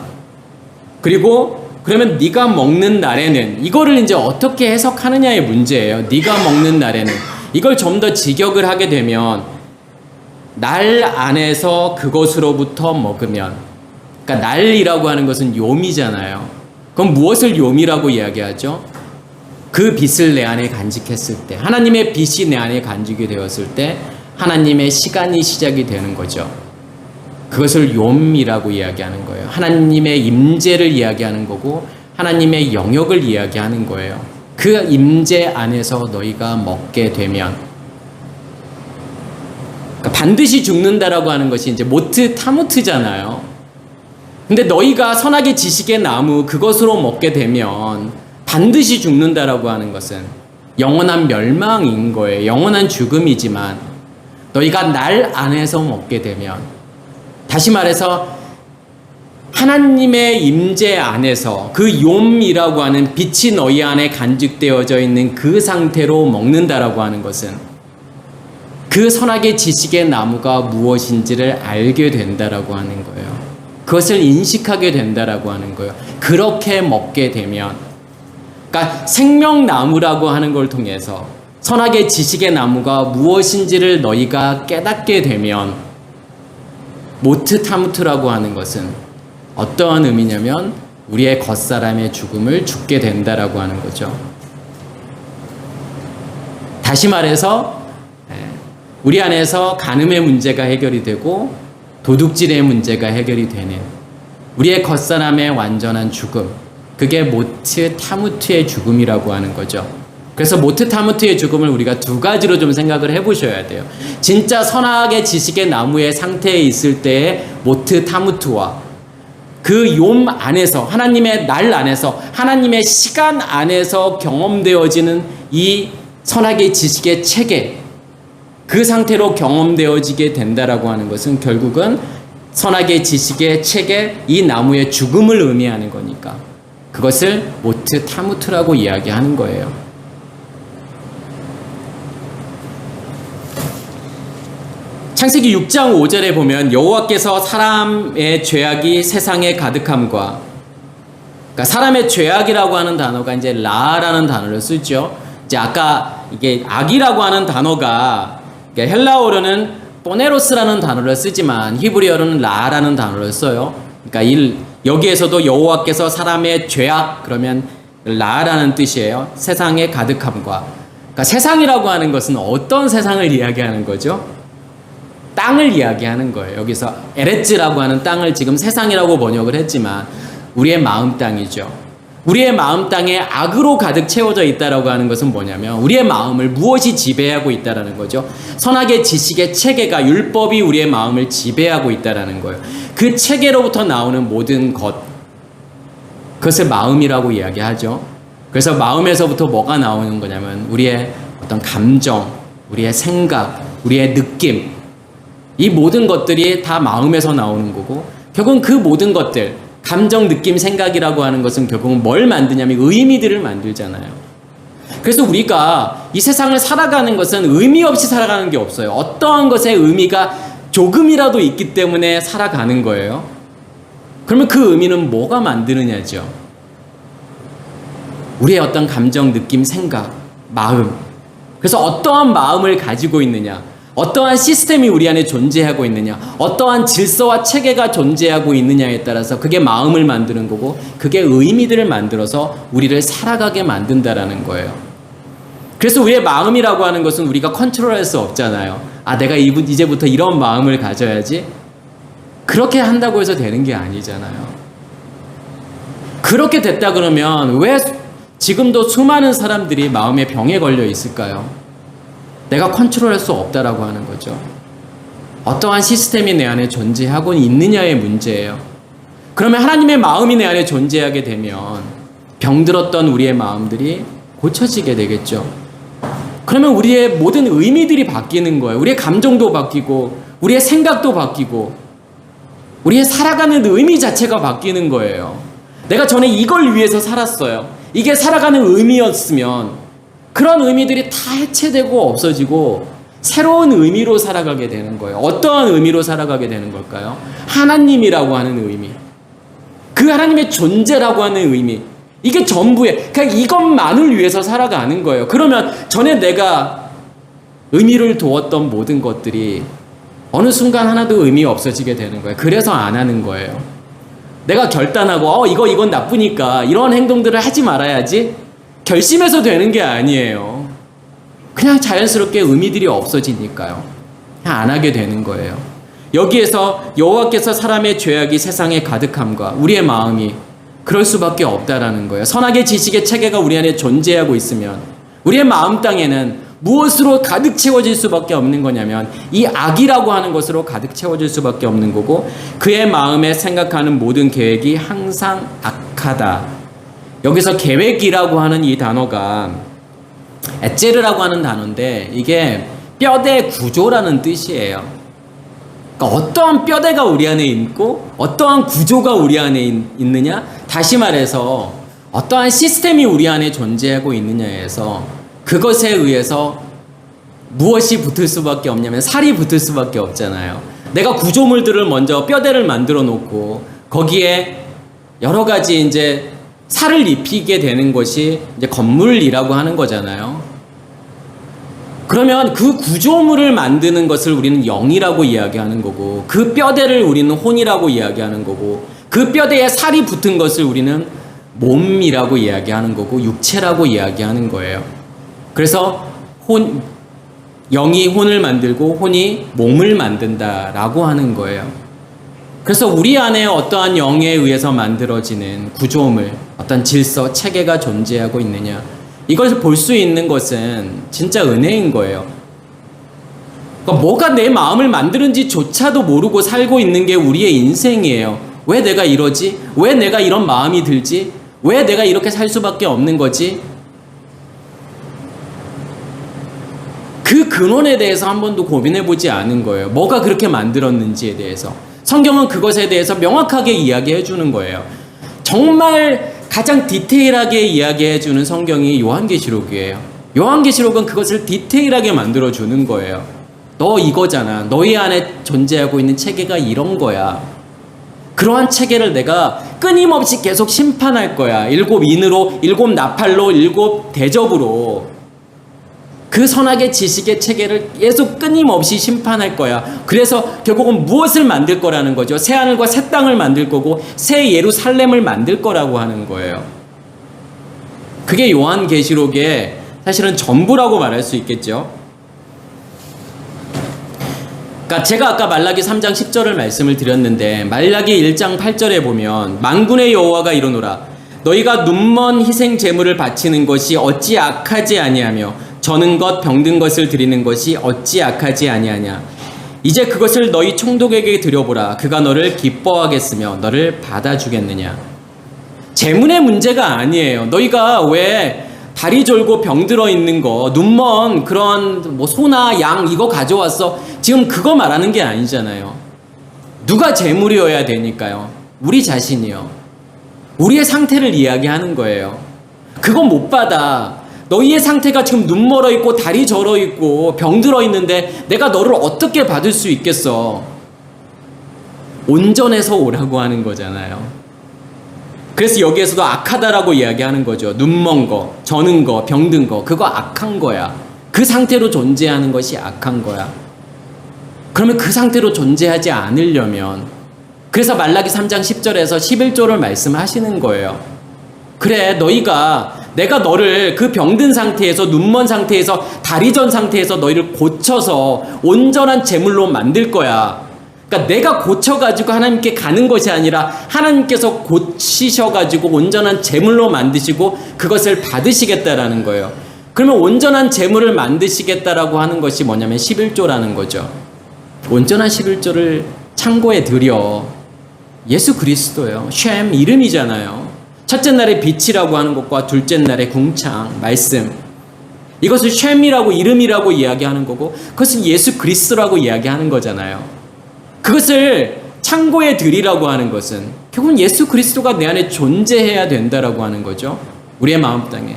그리고 그러면 네가 먹는 날에는, 이거를 이제 어떻게 해석하느냐의 문제예요. 네가 먹는 날에는 이걸 좀 더 직역을 하게 되면 날 안에서 그것으로부터 먹으면, 그러니까 날이라고 하는 것은 요미잖아요. 그럼 무엇을 요미라고 이야기하죠? 그 빛을 내 안에 간직했을 때, 하나님의 빛이 내 안에 간직이 되었을 때 하나님의 시간이 시작이 되는 거죠. 그것을 욤이라고 이야기하는 거예요. 하나님의 임재를 이야기하는 거고 하나님의 영역을 이야기하는 거예요. 그 임재 안에서 너희가 먹게 되면, 그러니까 반드시 죽는다라고 하는 것이 이제 모트 타무트잖아요. 근데 너희가 선악의 지식의 나무 그것으로 먹게 되면 반드시 죽는다라고 하는 것은 영원한 멸망인 거예요. 영원한 죽음이지만 너희가 날 안에서 먹게 되면, 다시 말해서 하나님의 임재 안에서 그 욤이라고 하는 빛이 너희 안에 간직되어져 있는 그 상태로 먹는다라고 하는 것은 그 선악의 지식의 나무가 무엇인지를 알게 된다라고 하는 거예요. 그것을 인식하게 된다라고 하는 거예요. 그렇게 먹게 되면, 그러니까 생명나무라고 하는 걸 통해서 선악의 지식의 나무가 무엇인지를 너희가 깨닫게 되면, 모트 타무트라고 하는 것은 어떠한 의미냐면 우리의 겉사람의 죽음을 죽게 된다라고 하는 거죠. 다시 말해서 우리 안에서 간음의 문제가 해결이 되고 도둑질의 문제가 해결이 되는 우리의 겉사람의 완전한 죽음, 그게 모트 타무트의 죽음이라고 하는 거죠. 그래서 모트 타무트의 죽음을 우리가 두 가지로 좀 생각을 해보셔야 돼요. 진짜 선악의 지식의 나무의 상태에 있을 때의 모트 타무트와 그 욤 안에서, 하나님의 날 안에서, 하나님의 시간 안에서 경험되어지는 이 선악의 지식의 체계, 그 상태로 경험되어지게 된다라고 하는 것은 결국은 선악의 지식의 체계, 이 나무의 죽음을 의미하는 거니까 그것을 모트 타무트라고 이야기하는 거예요. 창세기 6장 5절에 보면 여호와께서 사람의 죄악이 세상에 가득함과, 그러니까 사람의 죄악이라고 하는 단어가 이제 라라는 단어를 쓰죠. 이제 아까 이게 악이라고 하는 단어가 헬라어로는 포네로스라는 단어를 쓰지만 히브리어로는 라라는 단어를 써요. 그러니까 여기에서도 여호와께서 사람의 죄악 그러면 라라는 뜻이에요. 세상에 가득함과, 그러니까 세상이라고 하는 것은 어떤 세상을 이야기하는 거죠? 땅을 이야기하는 거예요. 여기서 에레츠라고 하는 땅을 지금 세상이라고 번역을 했지만 우리의 마음 땅이죠. 우리의 마음 땅에 악으로 가득 채워져 있다라고 하는 것은 뭐냐면 우리의 마음을 무엇이 지배하고 있다라는 거죠. 선악의 지식의 체계가, 율법이 우리의 마음을 지배하고 있다라는 거예요. 그 체계로부터 나오는 모든 것, 그것을 마음이라고 이야기하죠. 그래서 마음에서부터 뭐가 나오는 거냐면 우리의 어떤 감정, 우리의 생각, 우리의 느낌, 이 모든 것들이 다 마음에서 나오는 거고, 결국은 그 모든 것들, 감정, 느낌, 생각이라고 하는 것은 결국은 뭘 만드냐면 의미들을 만들잖아요. 그래서 우리가 이 세상을 살아가는 것은 의미 없이 살아가는 게 없어요. 어떠한 것에 의미가 조금이라도 있기 때문에 살아가는 거예요. 그러면 그 의미는 뭐가 만드느냐죠. 우리의 어떤 감정, 느낌, 생각, 마음. 그래서 어떠한 마음을 가지고 있느냐, 어떠한 시스템이 우리 안에 존재하고 있느냐, 어떠한 질서와 체계가 존재하고 있느냐에 따라서 그게 마음을 만드는 거고, 그게 의미들을 만들어서 우리를 살아가게 만든다라는 거예요. 그래서 우리의 마음이라고 하는 것은 우리가 컨트롤할 수 없잖아요. 아, 내가 이제부터 이런 마음을 가져야지. 그렇게 한다고 해서 되는 게 아니잖아요. 그렇게 됐다 그러면 왜 지금도 수많은 사람들이 마음의 병에 걸려 있을까요? 내가 컨트롤할 수 없다라고 하는 거죠. 어떠한 시스템이 내 안에 존재하고 있느냐의 문제예요. 그러면 하나님의 마음이 내 안에 존재하게 되면 병들었던 우리의 마음들이 고쳐지게 되겠죠. 그러면 우리의 모든 의미들이 바뀌는 거예요. 우리의 감정도 바뀌고 우리의 생각도 바뀌고 우리의 살아가는 의미 자체가 바뀌는 거예요. 내가 전에 이걸 위해서 살았어요. 이게 살아가는 의미였으면 그런 의미들이 다 해체되고 없어지고 새로운 의미로 살아가게 되는 거예요. 어떠한 의미로 살아가게 되는 걸까요? 하나님이라고 하는 의미, 그 하나님의 존재라고 하는 의미, 이게 전부에 그냥 이것만을 위해서 살아가는 거예요. 그러면 전에 내가 의미를 두었던 모든 것들이 어느 순간 하나도 의미 없어지게 되는 거예요. 그래서 안 하는 거예요. 내가 결단하고 이건 나쁘니까 이런 행동들을 하지 말아야지 결심해서 되는 게 아니에요. 그냥 자연스럽게 의미들이 없어지니까요. 그냥 안 하게 되는 거예요. 여기에서 여호와께서 사람의 죄악이 세상에 가득함과 우리의 마음이 그럴 수밖에 없다라는 거예요. 선악의 지식의 체계가 우리 안에 존재하고 있으면 우리의 마음 땅에는 무엇으로 가득 채워질 수밖에 없는 거냐면 이 악이라고 하는 것으로 가득 채워질 수밖에 없는 거고, 그의 마음에 생각하는 모든 계획이 항상 악하다. 여기서 계획이라고 하는 이 단어가 에제르라고 하는 단어인데 이게 뼈대 구조라는 뜻이에요. 그러니까 어떠한 뼈대가 우리 안에 있고 어떠한 구조가 우리 안에 있느냐, 다시 말해서 어떠한 시스템이 우리 안에 존재하고 있느냐에서 그것에 의해서 무엇이 붙을 수밖에 없냐면 살이 붙을 수밖에 없잖아요. 내가 구조물들을 먼저 뼈대를 만들어 놓고 거기에 여러 가지 이제 살을 입히게 되는 것이 이제 건물이라고 하는 거잖아요. 그러면 그 구조물을 만드는 것을 우리는 영이라고 이야기하는 거고, 그 뼈대를 우리는 혼이라고 이야기하는 거고, 그 뼈대에 살이 붙은 것을 우리는 몸이라고 이야기하는 거고, 육체라고 이야기하는 거예요. 그래서 영이 혼을 만들고 혼이 몸을 만든다라고 하는 거예요. 그래서 우리 안에 어떠한 영에 의해서 만들어지는 구조물, 어떤 질서, 체계가 존재하고 있느냐, 이것을 볼 수 있는 것은 진짜 은혜인 거예요. 그러니까 뭐가 내 마음을 만드는지조차도 모르고 살고 있는 게 우리의 인생이에요. 왜 내가 이러지? 왜 내가 이런 마음이 들지? 왜 내가 이렇게 살 수밖에 없는 거지? 그 근원에 대해서 한 번도 고민해보지 않은 거예요. 뭐가 그렇게 만들었는지에 대해서. 성경은 그것에 대해서 명확하게 이야기해 주는 거예요. 정말 가장 디테일하게 이야기해 주는 성경이 요한계시록이에요. 요한계시록은 그것을 디테일하게 만들어 주는 거예요. 너 이거잖아. 너희 안에 존재하고 있는 체계가 이런 거야. 그러한 체계를 내가 끊임없이 계속 심판할 거야. 7인으로, 7나팔로, 7대접으로 그 선악의 지식의 체계를 계속 끊임없이 심판할 거야. 그래서 결국은 무엇을 만들 거라는 거죠? 새 하늘과 새 땅을 만들 거고 새 예루살렘을 만들 거라고 하는 거예요. 그게 요한계시록의 사실은 전부라고 말할 수 있겠죠. 그러니까 제가 아까 말라기 3장 10절을 말씀을 드렸는데, 말라기 1장 8절에 보면 만군의 여호와가 이르노라, 너희가 눈먼 희생 제물을 바치는 것이 어찌 악하지 아니하며 저는 것 병든 것을 드리는 것이 어찌 악하지 아니하냐. 이제 그것을 너희 총독에게 드려보라. 그가 너를 기뻐하겠으며 너를 받아주겠느냐. 재물의 문제가 아니에요. 너희가 왜 다리 졸고 병들어 있는 거, 눈먼 그런 뭐 소나 양 이거 가져왔어, 지금 그거 말하는 게 아니잖아요. 누가 재물이어야 되니까요? 우리 자신이요. 우리의 상태를 이야기하는 거예요. 그거 못 받아. 너희의 상태가 지금 눈 멀어 있고 다리 절어 있고 병들어 있는데 내가 너를 어떻게 받을 수 있겠어? 온전해서 오라고 하는 거잖아요. 그래서 여기에서도 악하다라고 이야기하는 거죠. 눈먼 거, 저는 거, 병든 거, 그거 악한 거야. 그 상태로 존재하는 것이 악한 거야. 그러면 그 상태로 존재하지 않으려면, 그래서 말라기 3장 10절에서 11절을 말씀하시는 거예요. 그래, 너희가 내가 너를 그 병든 상태에서, 눈먼 상태에서, 다리 전 상태에서 너희를 고쳐서 온전한 제물로 만들 거야. 그러니까 내가 고쳐가지고 하나님께 가는 것이 아니라 하나님께서 고치셔가지고 온전한 제물로 만드시고 그것을 받으시겠다라는 거예요. 그러면 온전한 제물을 만드시겠다라고 하는 것이 뭐냐면 11조라는 거죠. 온전한 11조를 창고에 들여. 예수 그리스도요. 쉔 이름이잖아요. 첫째 날의 빛이라고 하는 것과 둘째 날의 궁창, 말씀, 이것을 쉔이라고 이름이라고 이야기하는 거고, 그것을 예수 그리스도라고 이야기하는 거잖아요. 그것을 창고에 들이라고 하는 것은 결국은 예수 그리스도가 내 안에 존재해야 된다라고 하는 거죠. 우리의 마음 땅에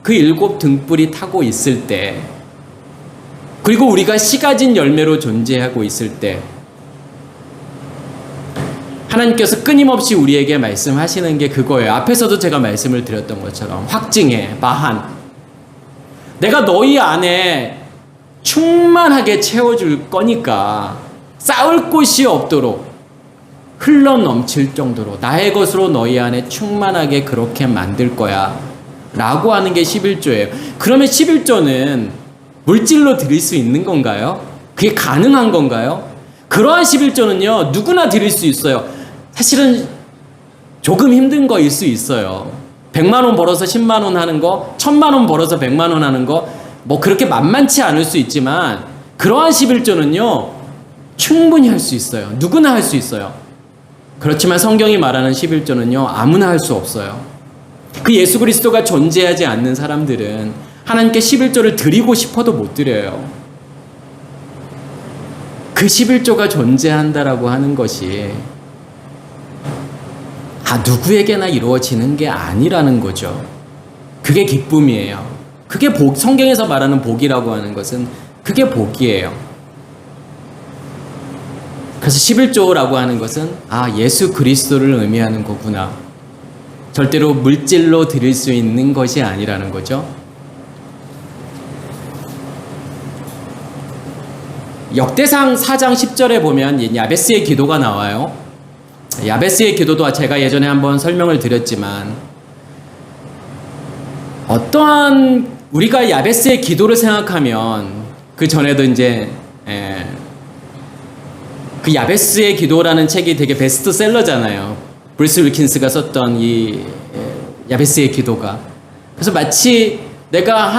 그 7 등불이 타고 있을 때, 그리고 우리가 씨 가진 열매로 존재하고 있을 때, 하나님께서 끊임없이 우리에게 말씀하시는 게 그거예요. 앞에서도 제가 말씀을 드렸던 것처럼 확증해, 마한. 내가 너희 안에 충만하게 채워줄 거니까 쌓을 곳이 없도록 흘러 넘칠 정도로 나의 것으로 너희 안에 충만하게 그렇게 만들 거야 라고 하는 게 11조예요. 그러면 11조는 물질로 드릴 수 있는 건가요? 그게 가능한 건가요? 그러한 11조는요, 누구나 드릴 수 있어요. 사실은 조금 힘든 거일 수 있어요. 100만 원 벌어서 10만 원 하는 거, 1000만 원 벌어서 100만 원 하는 거, 뭐 그렇게 만만치 않을 수 있지만 그러한 11조는요 충분히 할 수 있어요. 누구나 할 수 있어요. 그렇지만 성경이 말하는 11조는요 아무나 할 수 없어요. 그 예수 그리스도가 존재하지 않는 사람들은 하나님께 11조를 드리고 싶어도 못 드려요. 그 11조가 존재한다라고 하는 것이 누구에게나 이루어지는 게 아니라는 거죠. 그게 기쁨이에요. 그게 성경에서 말하는 복이라고 하는 것은 그게 복이에요. 그래서 11조라고 하는 것은 예수 그리스도를 의미하는 거구나. 절대로 물질로 드릴 수 있는 것이 아니라는 거죠. 역대상 4장 10절에 보면 야베스의 기도가 나와요. 야베스의 기도도 제가 예전에 한번 설명을 드렸지만 어떠한 우리가 야베스의 기도를 생각하면 그 전에도 이제 그 야베스의 기도라는 책이 되게 베스트셀러잖아요. 브루스 윌킨스가 썼던 이 야베스의 기도가. 그래서 마치 내가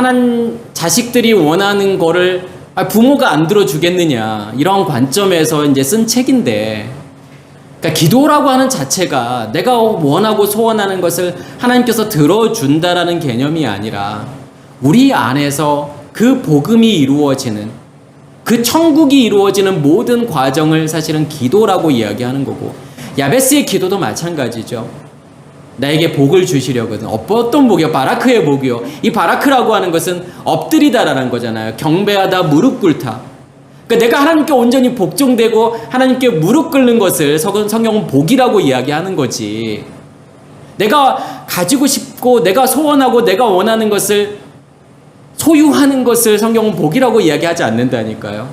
자식들이 원하는 거를 부모가 안 들어주겠느냐 이런 관점에서 이제 쓴 책인데, 그러니까 기도라고 하는 자체가 내가 원하고 소원하는 것을 하나님께서 들어준다라는 개념이 아니라 우리 안에서 그 복음이 이루어지는, 그 천국이 이루어지는 모든 과정을 사실은 기도라고 이야기하는 거고, 야베스의 기도도 마찬가지죠. 나에게 복을 주시려거든. 어떤 복이요? 바라크의 복이요. 이 바라크라고 하는 것은 엎드리다라는 거잖아요. 경배하다, 무릎 꿇다. 그러니까 내가 하나님께 온전히 복종되고 하나님께 무릎 꿇는 것을 성경은 복이라고 이야기하는 거지. 내가 가지고 싶고 내가 소원하고 내가 원하는 것을 소유하는 것을 성경은 복이라고 이야기하지 않는다니까요.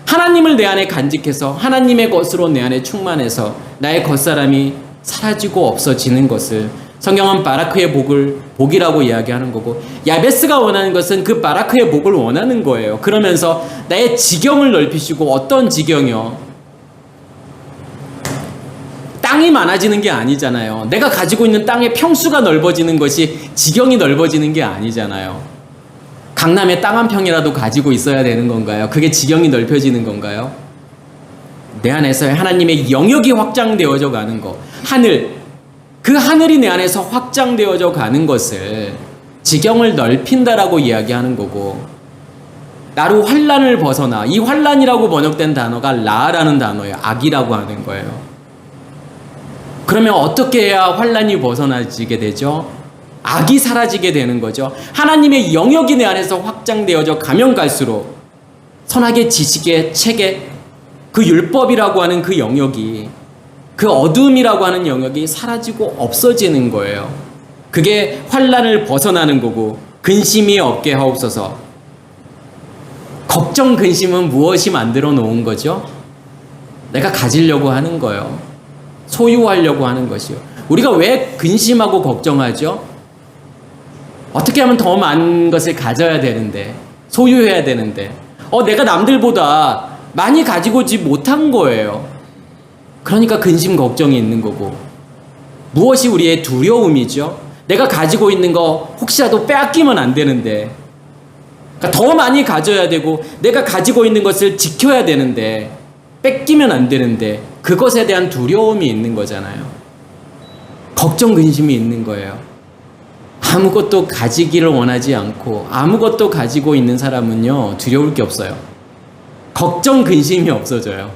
하나님을 내 안에 간직해서 하나님의 것으로 내 안에 충만해서 나의 겉사람이 사라지고 없어지는 것을 성경은 바라크의 복이라고 이야기하는 거고, 야베스가 원하는 것은 그 바라크의 복을 원하는 거예요. 그러면서 나의 지경을 넓히시고, 어떤 지경이요? 땅이 많아지는 게 아니잖아요. 내가 가지고 있는 땅의 평수가 넓어지는 것이 지경이 넓어지는 게 아니잖아요. 강남에 땅 한 평이라도 가지고 있어야 되는 건가요? 그게 지경이 넓혀지는 건가요? 내 안에서 하나님의 영역이 확장되어져 가는 것, 그 하늘이 내 안에서 확장되어져 가는 것을 지경을 넓힌다라고 이야기하는 거고, 나로 환란을 벗어나, 이 환란이라고 번역된 단어가 라라는 단어예요. 악이라고 하는 거예요. 그러면 어떻게 해야 환란이 벗어나지게 되죠? 악이 사라지게 되는 거죠. 하나님의 영역이 내 안에서 확장되어져 가면 갈수록 선악의 지식의 체계, 그 율법이라고 하는 그 영역이, 그 어둠이라고 하는 영역이 사라지고 없어지는 거예요. 그게 환란을 벗어나는 거고, 근심이 없게 하옵소서. 걱정, 근심은 무엇이 만들어 놓은 거죠? 내가 가지려고 하는 거예요. 소유하려고 하는 것이요. 우리가 왜 근심하고 걱정하죠? 어떻게 하면 더 많은 것을 가져야 되는데, 소유해야 되는데, 내가 남들보다 많이 가지고 오지 못한 거예요. 그러니까 근심, 걱정이 있는 거고, 무엇이 우리의 두려움이죠? 내가 가지고 있는 거 혹시라도 빼앗기면 안 되는데, 그러니까 더 많이 가져야 되고, 내가 가지고 있는 것을 지켜야 되는데, 뺏기면 안 되는데, 그것에 대한 두려움이 있는 거잖아요. 걱정, 근심이 있는 거예요. 아무것도 가지기를 원하지 않고 아무것도 가지고 있는 사람은요, 두려울 게 없어요. 걱정, 근심이 없어져요.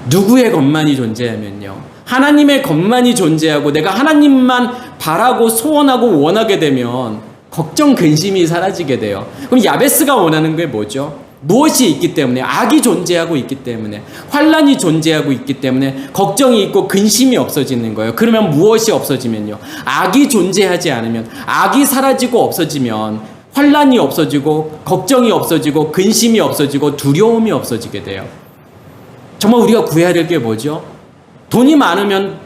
누구의 것만이 존재하면요, 하나님의 것만이 존재하고 내가 하나님만 바라고 소원하고 원하게 되면 걱정, 근심이 사라지게 돼요. 그럼 야베스가 원하는 게 뭐죠? 무엇이 있기 때문에? 악이 존재하고 있기 때문에, 환란이 존재하고 있기 때문에 걱정이 있고 근심이 없어지는 거예요. 그러면 무엇이 없어지면요, 악이 존재하지 않으면, 악이 사라지고 없어지면 환란이 없어지고 걱정이 없어지고 근심이 없어지고 두려움이 없어지게 돼요. 정말 우리가 구해야 될 게 뭐죠? 돈이 많으면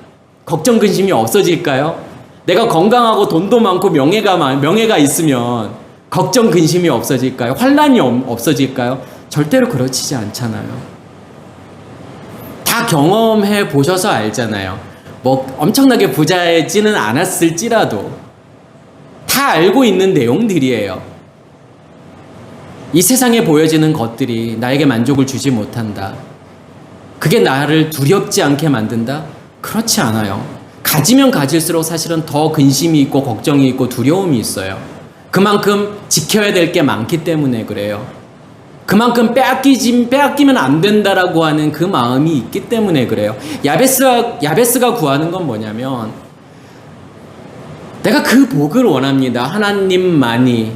걱정, 근심이 없어질까요? 내가 건강하고 돈도 많고 명예가 있으면 걱정, 근심이 없어질까요? 환란이 없어질까요? 절대로 그렇지 않잖아요. 다 다 경험해 보셔서 알잖아요. 뭐 엄청나게 부자이지는 않았을지라도 다 알고 있는 내용들이에요. 이 세상에 보여지는 것들이 나에게 만족을 주지 못한다. 그게 나를 두렵지 않게 만든다? 그렇지 않아요. 가지면 가질수록 사실은 더 근심이 있고 걱정이 있고 두려움이 있어요. 그만큼 지켜야 될 게 많기 때문에 그래요. 그만큼 빼앗기면 안 된다라고 하는 그 마음이 있기 때문에 그래요. 야베스가 구하는 건 뭐냐면, 내가 그 복을 원합니다. 하나님만이.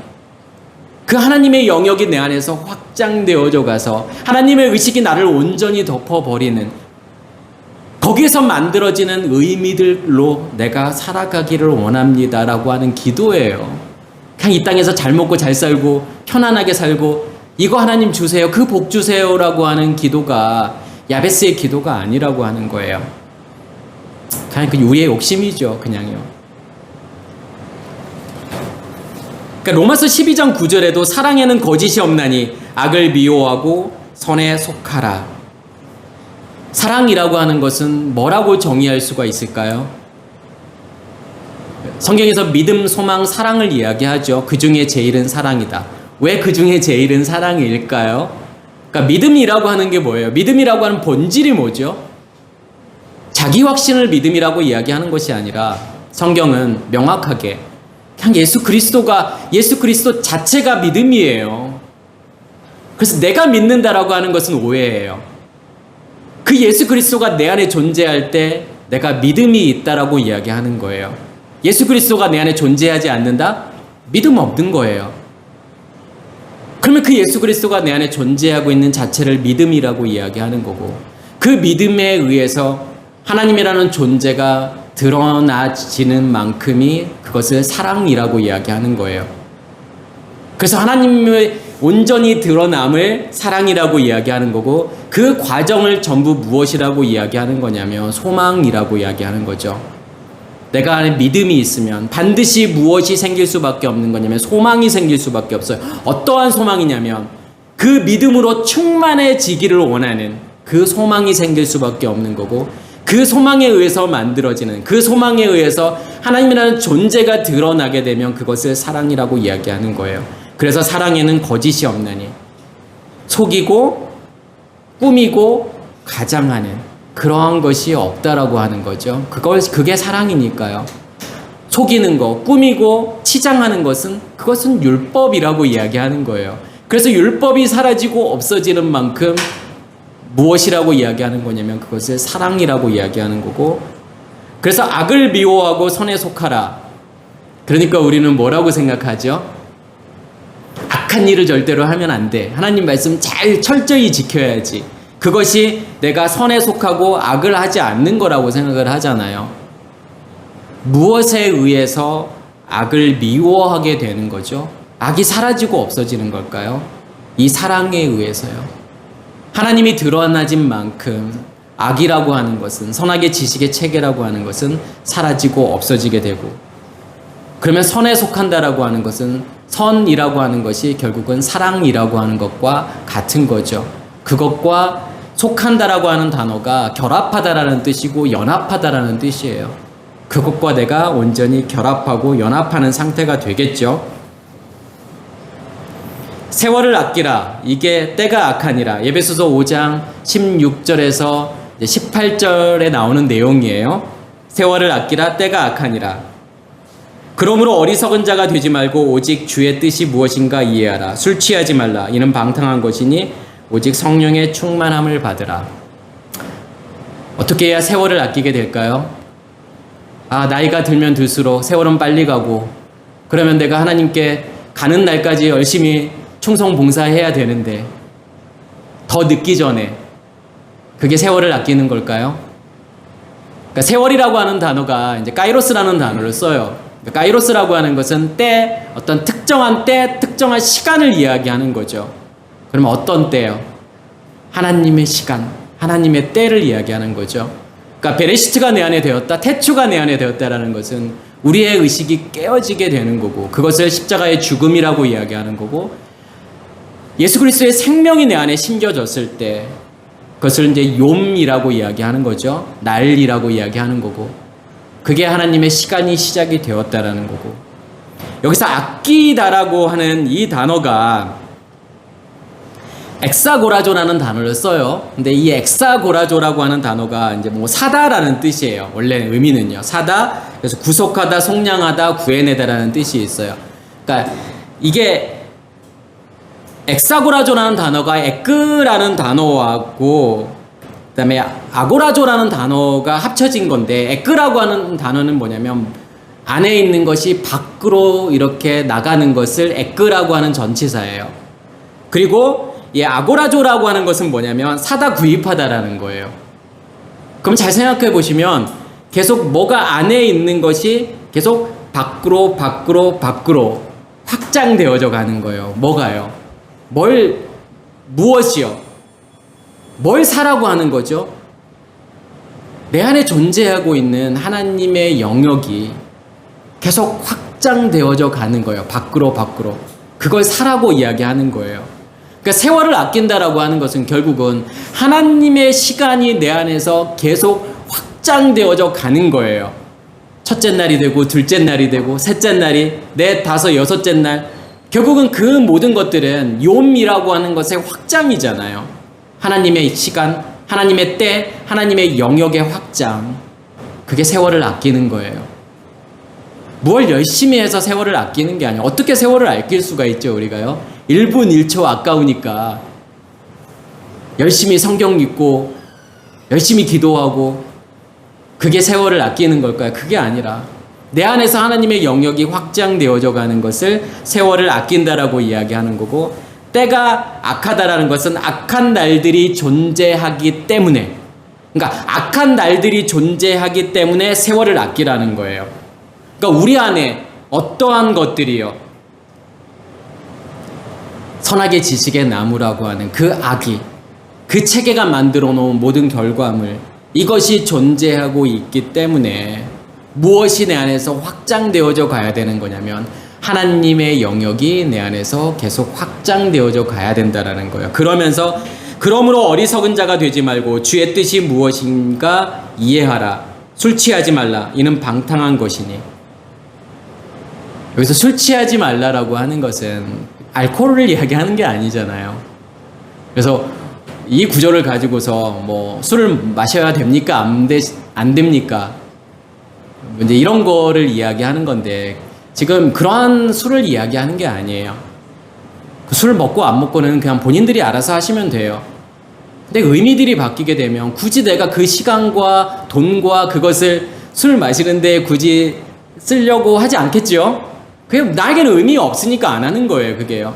그 하나님의 영역이 내 안에서 확장되어져 가서 하나님의 의식이 나를 온전히 덮어버리는, 거기에서 만들어지는 의미들로 내가 살아가기를 원합니다라고 하는 기도예요. 그냥 이 땅에서 잘 먹고 잘 살고 편안하게 살고 이거 하나님 주세요, 그 복 주세요라고 하는 기도가 야베스의 기도가 아니라고 하는 거예요. 그냥 그 우리의 욕심이죠, 그냥요. 그러니까 로마서 12장 9절에도 사랑에는 거짓이 없나니 악을 미워하고 선에 속하라. 사랑이라고 하는 것은 뭐라고 정의할 수가 있을까요? 성경에서 믿음, 소망, 사랑을 이야기하죠. 그 중에 제일은 사랑이다. 왜 그 중에 제일은 사랑일까요? 그러니까 믿음이라고 하는 게 뭐예요? 믿음이라고 하는 본질이 뭐죠? 자기 확신을 믿음이라고 이야기하는 것이 아니라 성경은 명확하게 그냥 예수 그리스도 자체가 믿음이에요. 그래서 내가 믿는다라고 하는 것은 오해예요. 그 예수 그리스도가 내 안에 존재할 때 내가 믿음이 있다라고 이야기하는 거예요. 예수 그리스도가 내 안에 존재하지 않는다? 믿음 없는 거예요. 그러면 그 예수 그리스도가 내 안에 존재하고 있는 자체를 믿음이라고 이야기하는 거고, 그 믿음에 의해서 하나님이라는 존재가 드러나지는 만큼이 그것을 사랑이라고 이야기하는 거예요. 그래서 하나님의 온전히 드러남을 사랑이라고 이야기하는 거고, 그 과정을 전부 무엇이라고 이야기하는 거냐면 소망이라고 이야기하는 거죠. 내가 안에 믿음이 있으면 반드시 무엇이 생길 수밖에 없는 거냐면 소망이 생길 수밖에 없어요. 어떠한 소망이냐면 그 믿음으로 충만해지기를 원하는 그 소망이 생길 수밖에 없는 거고, 그 소망에 의해서 만들어지는, 그 소망에 의해서 하나님이라는 존재가 드러나게 되면 그것을 사랑이라고 이야기하는 거예요. 그래서 사랑에는 거짓이 없나니, 속이고 꾸미고 가장하는 그러한 것이 없다라고 하는 거죠. 그게 사랑이니까요. 속이는 거, 꾸미고 치장하는 그것은 율법이라고 이야기하는 거예요. 그래서 율법이 사라지고 없어지는 만큼 무엇이라고 이야기하는 거냐면 그것을 사랑이라고 이야기하는 거고, 그래서 악을 미워하고 선에 속하라. 그러니까 우리는 뭐라고 생각하죠? 악한 일을 절대로 하면 안 돼. 하나님 말씀 잘 철저히 지켜야지. 그것이 내가 선에 속하고 악을 하지 않는 거라고 생각을 하잖아요. 무엇에 의해서 악을 미워하게 되는 거죠? 악이 사라지고 없어지는 걸까요? 이 사랑에 의해서요. 하나님이 드러나진 만큼 악이라고 하는 것은, 선악의 지식의 체계라고 하는 것은 사라지고 없어지게 되고, 그러면 선에 속한다라고 하는 것은, 선이라고 하는 것이 결국은 사랑이라고 하는 것과 같은 거죠. 그것과 속한다라고 하는 단어가 결합하다라는 뜻이고 연합하다라는 뜻이에요. 그것과 내가 온전히 결합하고 연합하는 상태가 되겠죠. 세월을 아끼라. 이게 때가 악하니라. 에베소서 5장 16절에서 18절에 나오는 내용이에요. 세월을 아끼라. 때가 악하니라. 그러므로 어리석은 자가 되지 말고 오직 주의 뜻이 무엇인가 이해하라. 술 취하지 말라. 이는 방탕한 것이니 오직 성령의 충만함을 받으라. 어떻게 해야 세월을 아끼게 될까요? 나이가 들면 들수록 세월은 빨리 가고, 그러면 내가 하나님께 가는 날까지 열심히 충성 봉사해야 되는데 더 늦기 전에, 그게 세월을 아끼는 걸까요? 그러니까 세월이라고 하는 단어가 이제 카이로스라는 단어를 써요. 그러니까 카이로스라고 하는 것은 때, 어떤 특정한 때, 특정한 시간을 이야기하는 거죠. 그러면 어떤 때요? 하나님의 시간, 하나님의 때를 이야기하는 거죠. 그러니까 베레시트가 내 안에 되었다, 태초가 내 안에 되었다라는 것은 우리의 의식이 깨어지게 되는 거고, 그것을 십자가의 죽음이라고 이야기하는 거고, 예수 그리스도의 생명이 내 안에 심겨졌을 때 그것을 이제 욤이라고 이야기하는 거죠. 날이라고 이야기하는 거고, 그게 하나님의 시간이 시작이 되었다라는 거고, 여기서 아끼다라고 하는 이 단어가 엑사고라조라는 단어를 써요. 근데 이 엑사고라조라고 하는 단어가 이제 뭐 사다라는 뜻이에요. 원래 의미는요. 사다, 그래서 구속하다, 속량하다, 구해내다라는 뜻이 있어요. 그러니까 이게 엑사고라조라는 단어가 에크라는 단어하고 그다음에 아고라조라는 단어가 합쳐진 건데, 에크라고 하는 단어는 뭐냐면 안에 있는 것이 밖으로 이렇게 나가는 것을 에크라고 하는 전치사예요. 그리고 이 아고라조라고 하는 것은 뭐냐면 사다 구입하다라는 거예요. 그럼 잘 생각해 보시면 계속 뭐가 안에 있는 것이 계속 밖으로 확장되어져 가는 거예요. 뭐가요? 무엇이요? 뭘 사라고 하는 거죠? 내 안에 존재하고 있는 하나님의 영역이 계속 확장되어져 가는 거예요. 밖으로. 그걸 사라고 이야기하는 거예요. 그러니까 세월을 아낀다라고 하는 것은 결국은 하나님의 시간이 내 안에서 계속 확장되어져 가는 거예요. 첫째 날이 되고, 둘째 날이 되고, 셋째 날이, 넷, 다섯, 여섯째 날. 결국은 그 모든 것들은 욤이라고 하는 것의 확장이잖아요. 하나님의 시간, 하나님의 때, 하나님의 영역의 확장. 그게 세월을 아끼는 거예요. 뭘 열심히 해서 세월을 아끼는 게 아니에요. 어떻게 세월을 아낄 수가 있죠, 우리가요? 1분 1초 아까우니까 열심히 성경 읽고 열심히 기도하고 그게 세월을 아끼는 걸까요? 그게 아니라 내 안에서 하나님의 영역이 확장되어져 가는 것을 세월을 아낀다라고 이야기하는 거고, 때가 악하다라는 것은 악한 날들이 존재하기 때문에, 그러니까 악한 날들이 존재하기 때문에 세월을 아끼라는 거예요. 그러니까 우리 안에 어떠한 것들이요, 선악의 지식의 나무라고 하는 그 악이, 그 체계가 만들어 놓은 모든 결과물, 이것이 존재하고 있기 때문에 무엇이 내 안에서 확장되어져 가야 되는 거냐면 하나님의 영역이 내 안에서 계속 확장되어져 가야 된다라는 거예요. 그러므로 어리석은 자가 되지 말고 주의 뜻이 무엇인가 이해하라. 술 취하지 말라. 이는 방탕한 것이니. 여기서 술 취하지 말라라고 하는 것은 알코올을 이야기하는 게 아니잖아요. 그래서 이 구절을 가지고서 뭐 술을 마셔야 됩니까? 안 됩니까? 이제 이런 거를 이야기하는 건데, 지금 그러한 술을 이야기하는 게 아니에요. 그 술 먹고 안 먹고는 그냥 본인들이 알아서 하시면 돼요. 근데 의미들이 바뀌게 되면 굳이 내가 그 시간과 돈과 그것을 술 마시는데 굳이 쓰려고 하지 않겠죠? 그게 나에게는 의미 없으니까 안 하는 거예요, 그게요.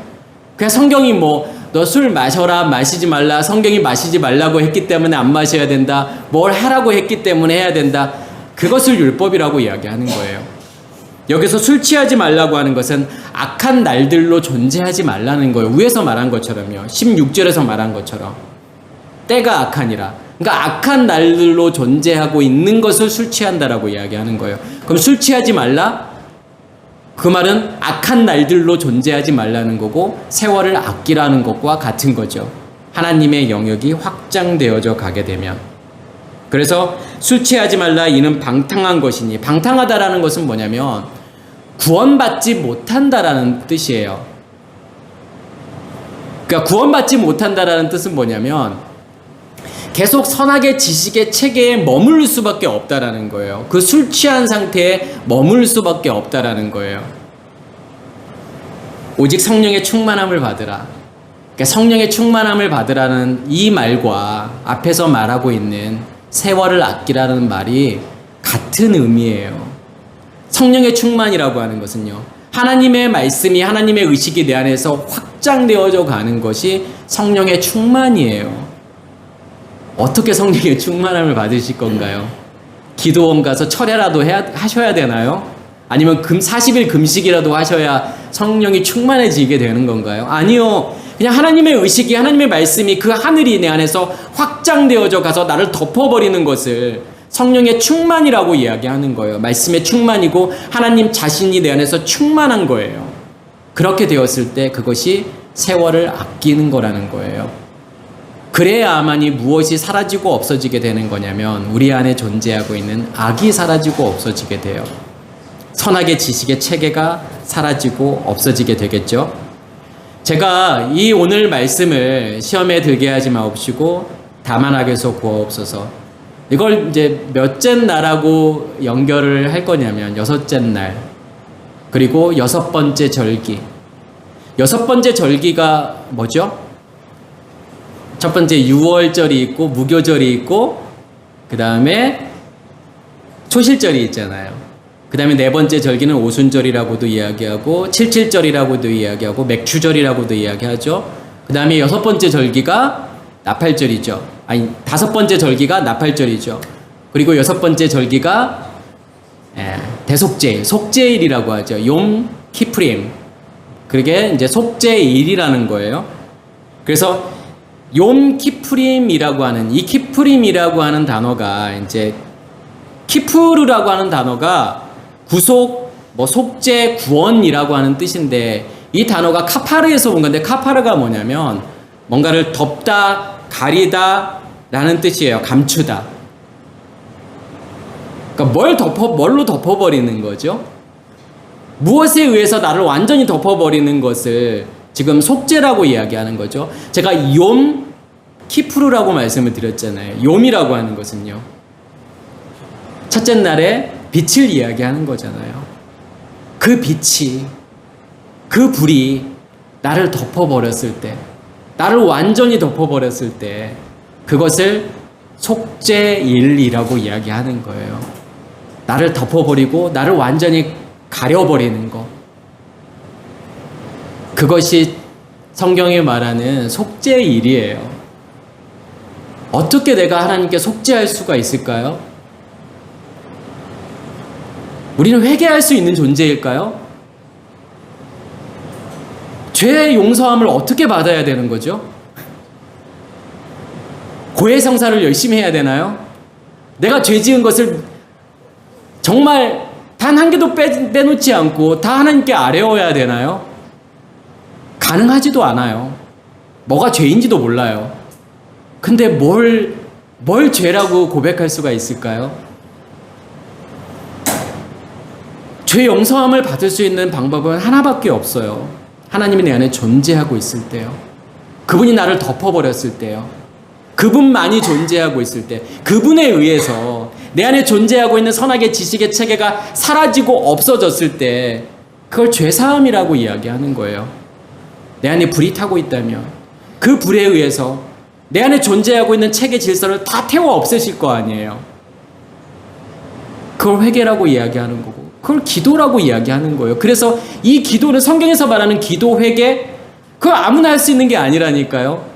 그냥 성경이 너 술 마셔라, 마시지 말라, 성경이 마시지 말라고 했기 때문에 안 마셔야 된다, 뭘 하라고 했기 때문에 해야 된다, 그것을 율법이라고 이야기하는 거예요. 여기서 술 취하지 말라고 하는 것은 악한 날들로 존재하지 말라는 거예요. 위에서 말한 것처럼요. 16절에서 말한 것처럼. 때가 악하니라. 그러니까 악한 날들로 존재하고 있는 것을 술 취한다라고 이야기하는 거예요. 그럼 술 취하지 말라? 그 말은 악한 날들로 존재하지 말라는 거고 세월을 아끼라는 것과 같은 거죠. 하나님의 영역이 확장되어져 가게 되면. 그래서 술 취하지 말라, 이는 방탕한 것이니. 방탕하다라는 것은 뭐냐면 구원받지 못한다라는 뜻이에요. 그러니까 구원받지 못한다라는 뜻은 뭐냐면 계속 선악의 지식의 체계에 머물 수밖에 없다라는 거예요. 그 술 취한 상태에 머물 수밖에 없다라는 거예요. 오직 성령의 충만함을 받으라. 그러니까 성령의 충만함을 받으라는 이 말과 앞에서 말하고 있는 세월을 아끼라는 말이 같은 의미예요. 성령의 충만이라고 하는 것은요, 하나님의 말씀이, 하나님의 의식이 내 안에서 확장되어져 가는 것이 성령의 충만이에요. 어떻게 성령의 충만함을 받으실 건가요? 기도원 가서 철야라도 하셔야 되나요? 아니면 40일 금식이라도 하셔야 성령이 충만해지게 되는 건가요? 아니요. 그냥 하나님의 의식이, 하나님의 말씀이, 그 하늘이 내 안에서 확장되어져 가서 나를 덮어버리는 것을 성령의 충만이라고 이야기하는 거예요. 말씀의 충만이고 하나님 자신이 내 안에서 충만한 거예요. 그렇게 되었을 때 그것이 세월을 아끼는 거라는 거예요. 그래야만이 무엇이 사라지고 없어지게 되는 거냐면 우리 안에 존재하고 있는 악이 사라지고 없어지게 돼요. 선악의 지식의 체계가 사라지고 없어지게 되겠죠. 제가 이 오늘 말씀을 시험에 들게 하지 마옵시고 다만 악에서 구하옵소서. 이걸 이제 몇째 날하고 연결을 할 거냐면 6째 날, 그리고 6번째 절기. 6번째 절기가 뭐죠? 첫 번째 6월절이 있고 무교절이 있고, 그 다음에 초실절이 있잖아요. 그 다음에 4번째 절기는 오순절이라고도 이야기하고 77절이라고도 이야기하고 맥추절이라고도 이야기하죠. 그 다음에 6번째 절기가 나팔절이죠. 아니, 5번째 절기가 나팔절이죠. 그리고 6번째 절기가 대속제일, 속제일이라고 하죠. 욤 키프림. 그게 이제 속제일이라는 거예요. 그래서 욤 키프림이라고 하는, 이 키프림이라고 하는 단어가 이제 키프르라고 하는 단어가 구속, 속죄, 구원이라고 하는 뜻인데, 이 단어가 카파르에서 온 건데, 카파르가 뭐냐면 뭔가를 덮다, 가리다 라는 뜻이에요. 감추다. 그러니까 뭘로 덮어버리는 거죠? 무엇에 의해서 나를 완전히 덮어버리는 것을 지금 속죄라고 이야기하는 거죠. 제가 욤 키프르라고 말씀을 드렸잖아요. 욤이라고 하는 것은요, 첫째 날에 빛을 이야기하는 거잖아요. 그 빛이, 그 불이 나를 덮어버렸을 때, 나를 완전히 덮어버렸을 때, 그것을 속죄일이라고 이야기하는 거예요. 나를 덮어버리고 나를 완전히 가려버리는 것. 그것이 성경이 말하는 속죄일이에요. 어떻게 내가 하나님께 속죄할 수가 있을까요? 우리는 회개할 수 있는 존재일까요? 죄의 용서함을 어떻게 받아야 되는 거죠? 고해성사를 열심히 해야 되나요? 내가 죄 지은 것을 정말 단 한 개도 빼놓지 않고 다 하나님께 아뢰어야 되나요? 가능하지도 않아요. 뭐가 죄인지도 몰라요. 근데 뭘 죄라고 고백할 수가 있을까요? 죄 용서함을 받을 수 있는 방법은 하나밖에 없어요. 하나님이 내 안에 존재하고 있을 때요. 그분이 나를 덮어버렸을 때요. 그분만이 존재하고 있을 때, 그분에 의해서 내 안에 존재하고 있는 선악의 지식의 체계가 사라지고 없어졌을 때, 그걸 죄사함이라고 이야기하는 거예요. 내 안에 불이 타고 있다면 그 불에 의해서 내 안에 존재하고 있는 체계 질서를 다 태워 없애실 거 아니에요. 그걸 회개라고 이야기하는 거고, 그걸 기도라고 이야기하는 거예요. 그래서 이 기도는, 성경에서 말하는 기도, 회개, 그거 아무나 할 수 있는 게 아니라니까요.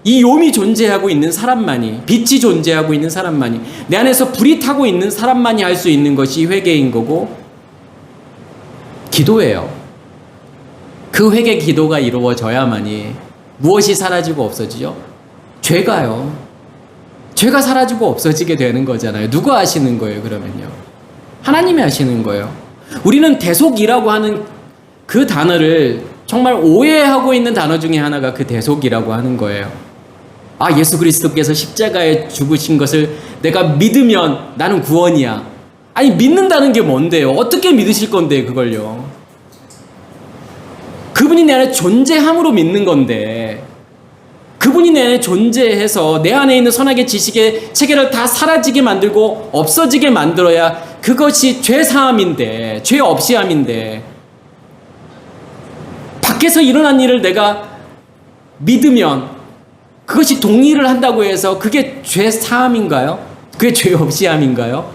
이 욤이 존재하고 있는 사람만이, 빛이 존재하고 있는 사람만이, 내 안에서 불이 타고 있는 사람만이 할 수 있는 것이 회개인 거고 기도예요. 그 회개 기도가 이루어져야만이 무엇이 사라지고 없어지죠? 죄가요. 죄가 사라지고 없어지게 되는 거잖아요. 누가 하시는 거예요, 그러면요? 하나님이 하시는 거예요. 우리는 대속이라고 하는 그 단어를 정말 오해하고 있는 단어 중에 하나가 그 대속이라고 하는 거예요. 아, 예수 그리스도께서 십자가에 죽으신 것을 내가 믿으면 나는 구원이야. 아니, 믿는다는 게 뭔데요? 어떻게 믿으실 건데, 그걸요? 그분이 내 안에 존재함으로 믿는 건데, 그분이 내 안에 존재해서 내 안에 있는 선악의 지식의 체계를 다 사라지게 만들고 없어지게 만들어야 그것이 죄사함인데, 죄 없이함인데, 밖에서 일어난 일을 내가 믿으면 그것이 동의를 한다고 해서 그게 죄사함인가요? 그게 죄 없이함인가요?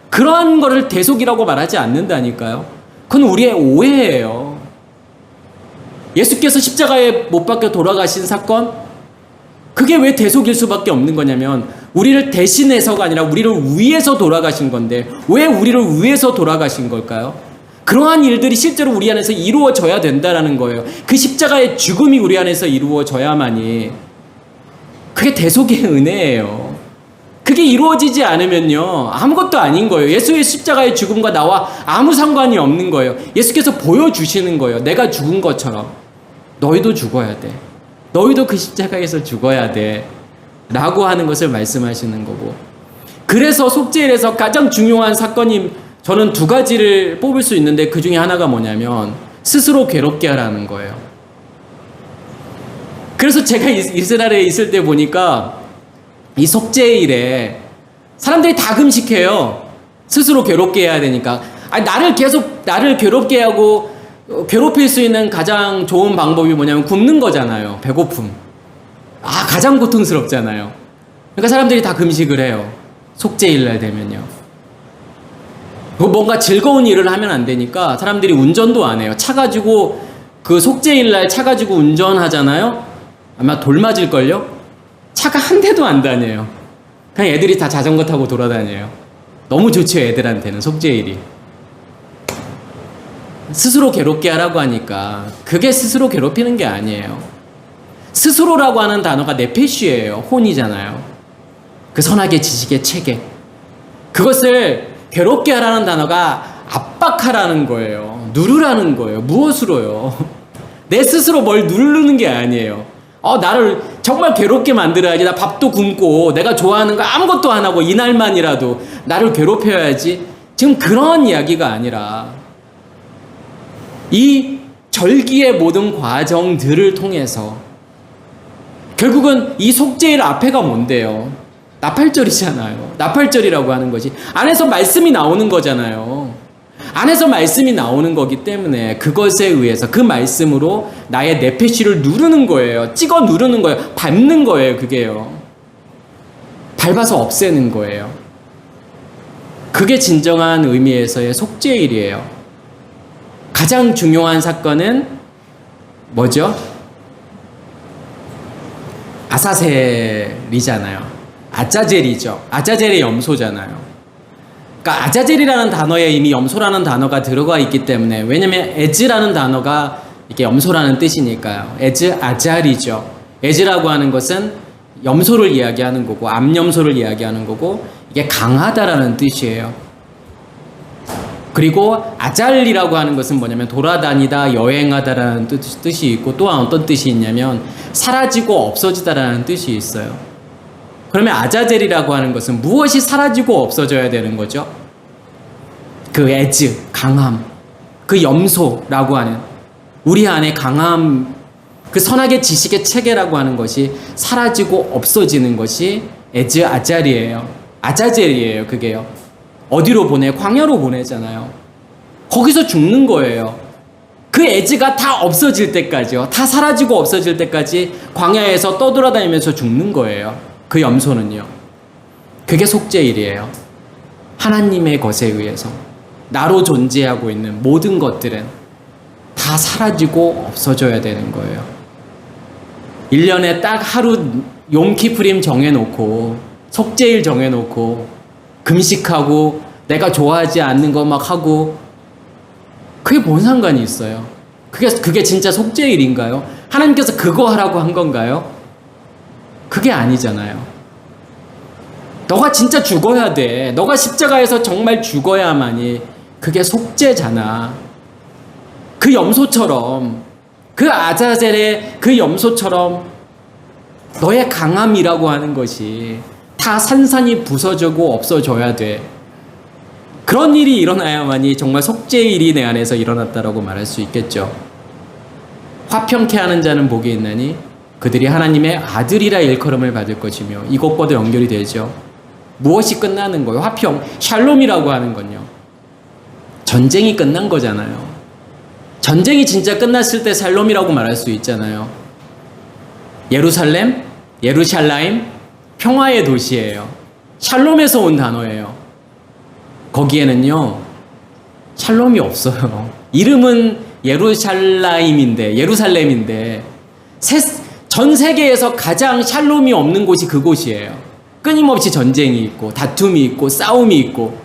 그러한 거를 대속이라고 말하지 않는다니까요. 그건 우리의 오해예요. 예수께서 십자가에 못 박혀 돌아가신 사건, 그게 왜 대속일 수밖에 없는 거냐면 우리를 대신해서가 아니라 우리를 위해서 돌아가신 건데, 왜 우리를 위해서 돌아가신 걸까요? 그러한 일들이 실제로 우리 안에서 이루어져야 된다라는 거예요. 그 십자가의 죽음이 우리 안에서 이루어져야만이, 그게 대속의 은혜예요. 그게 이루어지지 않으면요, 아무것도 아닌 거예요. 예수의 십자가의 죽음과 나와 아무 상관이 없는 거예요. 예수께서 보여주시는 거예요. 내가 죽은 것처럼 너희도 죽어야 돼. 너희도 그 십자가에서 죽어야 돼. 라고 하는 것을 말씀하시는 거고, 그래서 속죄일에서 가장 중요한 사건이 저는 두 가지를 뽑을 수 있는데 그 중에 하나가 뭐냐면 스스로 괴롭게 하라는 거예요. 그래서 제가 이스라엘에 있을 때 보니까 이 속죄일에 사람들이 다 금식해요. 스스로 괴롭게 해야 되니까. 아니, 나를 괴롭게 하고 괴롭힐 수 있는 가장 좋은 방법이 뭐냐면 굶는 거잖아요. 배고픔. 가장 고통스럽잖아요. 그러니까 사람들이 다 금식을 해요. 속죄일 날 되면요. 뭔가 즐거운 일을 하면 안 되니까 사람들이 운전도 안 해요. 차 가지고 그 속죄일 날 차 가지고 운전하잖아요. 아마 돌 맞을걸요? 차가 한 대도 안 다녀요. 그냥 애들이 다 자전거 타고 돌아다녀요. 너무 좋죠, 애들한테는 속죄일이. 스스로 괴롭게 하라고 하니까 그게 스스로 괴롭히는 게 아니에요. 스스로라고 하는 단어가 네페시예요. 혼이잖아요. 그 선악의 지식의 체계. 그것을 괴롭게 하라는 단어가 압박하라는 거예요. 누르라는 거예요. 무엇으로요? 내 스스로 뭘 누르는 게 아니에요. 나를 정말 괴롭게 만들어야지. 나 밥도 굶고 내가 좋아하는 거 아무것도 안 하고 이날만이라도 나를 괴롭혀야지. 지금 그런 이야기가 아니라 이 절기의 모든 과정들을 통해서 결국은 이 속죄일 앞에가 뭔데요? 나팔절이잖아요. 나팔절이라고 하는 것이 안에서 말씀이 나오는 거잖아요. 안에서 말씀이 나오는 거기 때문에 그것에 의해서 그 말씀으로 나의 네페시를 누르는 거예요. 찍어 누르는 거예요. 밟는 거예요. 그게요. 밟아서 없애는 거예요. 그게 진정한 의미에서의 속죄일이에요. 가장 중요한 사건은 뭐죠? 아사셀이잖아요. 아자젤이죠. 아자젤의 염소잖아요. 그러니까 아자젤이라는 단어에 이미 염소라는 단어가 들어가 있기 때문에, 왜냐면 에즈라는 단어가 이게 염소라는 뜻이니까요. 에즈 아잘이죠. 에즈라고 하는 것은 염소를 이야기하는 거고 암염소를 이야기하는 거고 이게 강하다라는 뜻이에요. 그리고 아잘이라고 하는 것은 뭐냐면 돌아다니다 여행하다라는 뜻이 있고, 또한 어떤 뜻이 있냐면 사라지고 없어지다라는 뜻이 있어요. 그러면 아자젤이라고 하는 것은 무엇이 사라지고 없어져야 되는 거죠? 그 에즈, 강함, 그 염소라고 하는 우리 안에 강함, 그 선악의 지식의 체계라고 하는 것이 사라지고 없어지는 것이 에즈 아잘이에요. 아자젤이에요. 그게요. 어디로 보내? 광야로 보내잖아요. 거기서 죽는 거예요. 그 에즈가 다 없어질 때까지요. 다 사라지고 없어질 때까지 광야에서 떠돌아다니면서 죽는 거예요. 그 염소는요. 그게 속죄일이에요. 하나님의 것에 의해서 나로 존재하고 있는 모든 것들은 다 사라지고 없어져야 되는 거예요. 1년에 딱 하루 욤키프림 정해놓고 속죄일 정해놓고 금식하고 내가 좋아하지 않는 거 막 하고, 그게 뭔 상관이 있어요? 그게 진짜 속죄일인가요? 하나님께서 그거 하라고 한 건가요? 그게 아니잖아요. 너가 진짜 죽어야 돼. 너가 십자가에서 정말 죽어야만이 그게 속죄잖아. 그 염소처럼, 그 아자젤의 그 염소처럼 너의 강함이라고 하는 것이 다 산산이 부서지고 없어져야 돼. 그런 일이 일어나야만이 정말 속죄일이 내 안에서 일어났다라고 말할 수 있겠죠. 화평케 하는 자는 복이 있나니 그들이 하나님의 아들이라 일컬음을 받을 것이며, 이것과도 연결이 되죠. 무엇이 끝나는 거예요? 화평, 샬롬이라고 하는 건요. 전쟁이 끝난 거잖아요. 전쟁이 진짜 끝났을 때 샬롬이라고 말할 수 있잖아요. 예루살렘, 예루샬라임, 평화의 도시예요. 샬롬에서 온 단어예요. 거기에는요, 샬롬이 없어요. 이름은 예루살렘인데 전 세계에서 가장 샬롬이 없는 곳이 그곳이에요. 끊임없이 전쟁이 있고 다툼이 있고 싸움이 있고,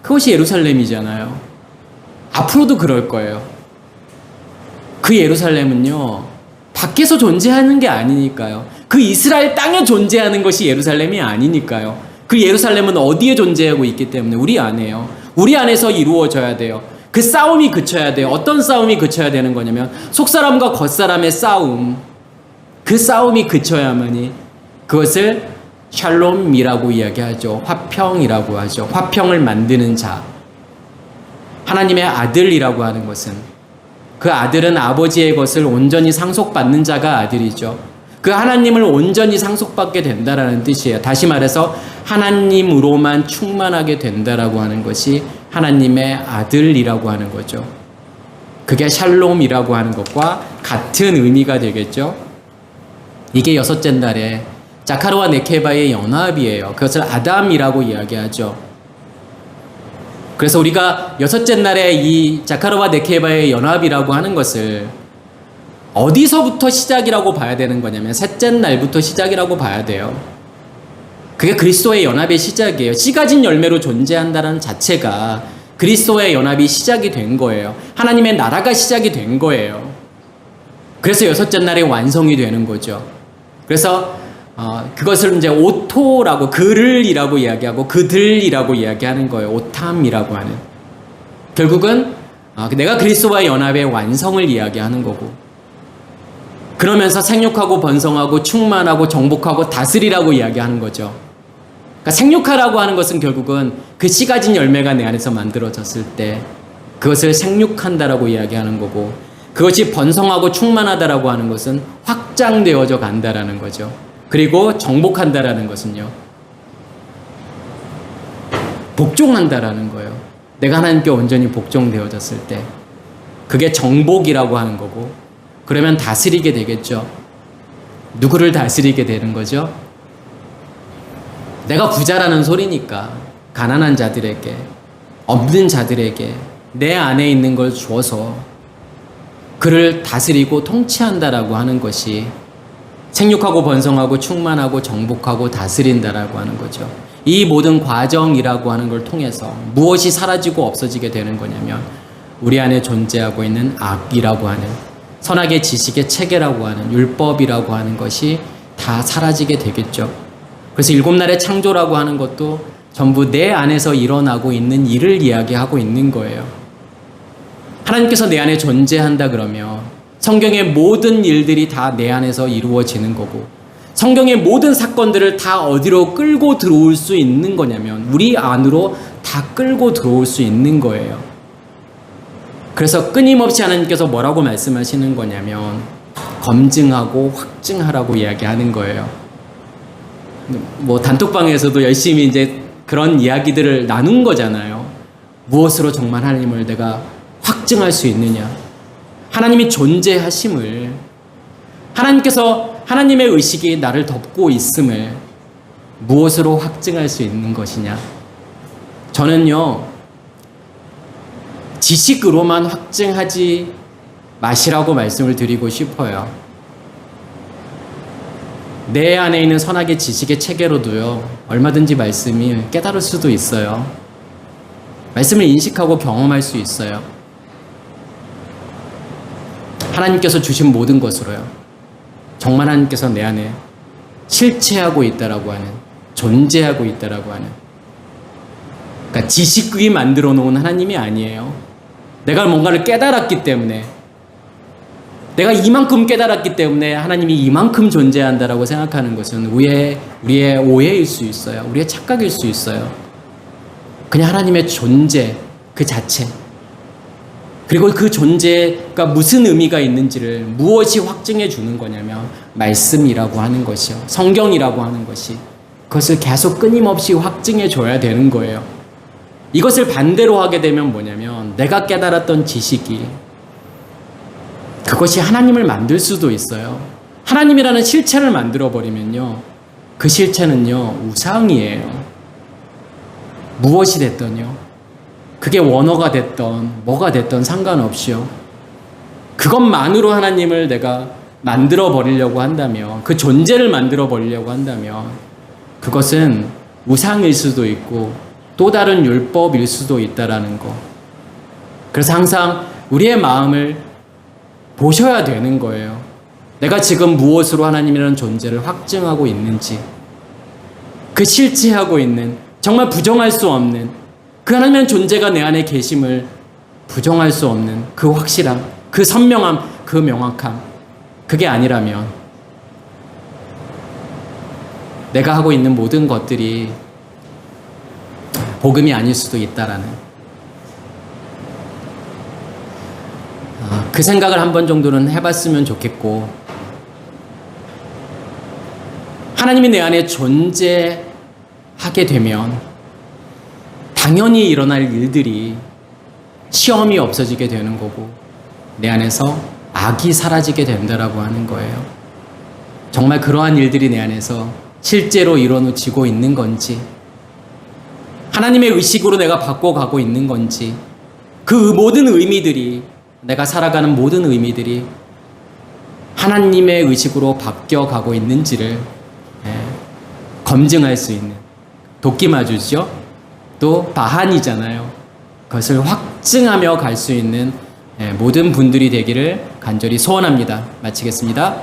그것이 예루살렘이잖아요. 앞으로도 그럴 거예요. 그 예루살렘은요, 밖에서 존재하는 게 아니니까요. 그 이스라엘 땅에 존재하는 것이 예루살렘이 아니니까요. 그 예루살렘은 어디에 존재하고 있기 때문에 우리 안에요. 우리 안에서 이루어져야 돼요. 그 싸움이 그쳐야 돼요. 어떤 싸움이 그쳐야 되는 거냐면 속사람과 겉사람의 싸움. 그 싸움이 그쳐야만이 그것을 샬롬이라고 이야기하죠. 화평이라고 하죠. 화평을 만드는 자. 하나님의 아들이라고 하는 것은 그 아들은 아버지의 것을 온전히 상속받는 자가 아들이죠. 그 하나님을 온전히 상속받게 된다라는 뜻이에요. 다시 말해서 하나님으로만 충만하게 된다라고 하는 것이 하나님의 아들이라고 하는 거죠. 그게 샬롬이라고 하는 것과 같은 의미가 되겠죠. 이게 여섯째 날에 자카르와 네케바의 연합이에요. 그것을 아담이라고 이야기하죠. 그래서 우리가 여섯째 날에 이 자카르와 네케바의 연합이라고 하는 것을 어디서부터 시작이라고 봐야 되는 거냐면 셋째 날부터 시작이라고 봐야 돼요. 그게 그리스도의 연합의 시작이에요. 씨 가진 열매로 존재한다는 자체가 그리스도의 연합이 시작이 된 거예요. 하나님의 나라가 시작이 된 거예요. 그래서 여섯째 날에 완성이 되는 거죠. 그래서 그것을 이제 오토라고 그를이라고 이야기하고 그들이라고 이야기하는 거예요. 오탐이라고 하는. 결국은 내가 그리스도와의 연합의 완성을 이야기하는 거고, 그러면서 생육하고 번성하고 충만하고 정복하고 다스리라고 이야기하는 거죠. 그러니까 생육하라고 하는 것은 결국은 그 씨 가진 열매가 내 안에서 만들어졌을 때 그것을 생육한다라고 이야기하는 거고, 그것이 번성하고 충만하다라고 하는 것은 확장되어져 간다라는 거죠. 그리고 정복한다라는 것은요, 복종한다라는 거예요. 내가 하나님께 온전히 복종되어졌을 때 그게 정복이라고 하는 거고, 그러면 다스리게 되겠죠. 누구를 다스리게 되는 거죠? 내가 부자라는 소리니까 가난한 자들에게, 없는 자들에게 내 안에 있는 걸 주어서 그를 다스리고 통치한다라고 하는 것이 생육하고 번성하고 충만하고 정복하고 다스린다라고 하는 거죠. 이 모든 과정이라고 하는 걸 통해서 무엇이 사라지고 없어지게 되는 거냐면 우리 안에 존재하고 있는 악이라고 하는, 선악의 지식의 체계라고 하는, 율법이라고 하는 것이 다 사라지게 되겠죠. 그래서 일곱 날의 창조라고 하는 것도 전부 내 안에서 일어나고 있는 일을 이야기하고 있는 거예요. 하나님께서 내 안에 존재한다 그러면 성경의 모든 일들이 다 내 안에서 이루어지는 거고, 성경의 모든 사건들을 다 어디로 끌고 들어올 수 있는 거냐면 우리 안으로 다 끌고 들어올 수 있는 거예요. 그래서 끊임없이 하나님께서 뭐라고 말씀하시는 거냐면 검증하고 확증하라고 이야기하는 거예요. 뭐 단톡방에서도 열심히 이제 그런 이야기들을 나눈 거잖아요. 무엇으로 정말 하나님을 내가 확증할 수 있느냐? 하나님이 존재하심을, 하나님께서 하나님의 의식이 나를 덮고 있음을 무엇으로 확증할 수 있는 것이냐? 저는요, 지식으로만 확증하지 마시라고 말씀을 드리고 싶어요. 내 안에 있는 선악의 지식의 체계로도요, 얼마든지 말씀이 깨달을 수도 있어요. 말씀을 인식하고 경험할 수 있어요. 하나님께서 주신 모든 것으로요, 정말 하나님께서 내 안에 실체하고 있다라고 하는, 존재하고 있다라고 하는, 그러니까 지식이 만들어 놓은 하나님이 아니에요. 내가 뭔가를 깨달았기 때문에, 내가 이만큼 깨달았기 때문에 하나님이 이만큼 존재한다라고 생각하는 것은 우리의 오해일 수 있어요. 우리의 착각일 수 있어요. 그냥 하나님의 존재 그 자체, 그리고 그 존재가 무슨 의미가 있는지를 무엇이 확증해 주는 거냐면 말씀이라고 하는 것이요, 성경이라고 하는 것이 그것을 계속 끊임없이 확증해 줘야 되는 거예요. 이것을 반대로 하게 되면 뭐냐면 내가 깨달았던 지식이 그것이 하나님을 만들 수도 있어요. 하나님이라는 실체를 만들어버리면요, 그 실체는요 우상이에요. 무엇이 됐던요, 그게 원어가 됐던 뭐가 됐던 상관없이요, 그것만으로 하나님을 내가 만들어버리려고 한다면, 그 존재를 만들어버리려고 한다면 그것은 우상일 수도 있고 또 다른 율법일 수도 있다라는 거. 그래서 항상 우리의 마음을 보셔야 되는 거예요. 내가 지금 무엇으로 하나님이라는 존재를 확증하고 있는지, 그 실체하고 있는, 정말 부정할 수 없는 그 하나님의 존재가 내 안에 계심을 부정할 수 없는 그 확실함, 그 선명함, 그 명확함, 그게 아니라면 내가 하고 있는 모든 것들이 복음이 아닐 수도 있다라는 그 생각을 한 번 정도는 해봤으면 좋겠고, 하나님이 내 안에 존재하게 되면 당연히 일어날 일들이 시험이 없어지게 되는 거고 내 안에서 악이 사라지게 된다라고 하는 거예요. 정말 그러한 일들이 내 안에서 실제로 이루어지고 있는 건지, 하나님의 의식으로 내가 바꿔가고 있는 건지, 그 모든 의미들이, 내가 살아가는 모든 의미들이 하나님의 의식으로 바뀌어가고 있는지를 검증할 수 있는 도끼마주죠. 또 바한이잖아요. 그것을 확증하며 갈 수 있는 모든 분들이 되기를 간절히 소원합니다. 마치겠습니다.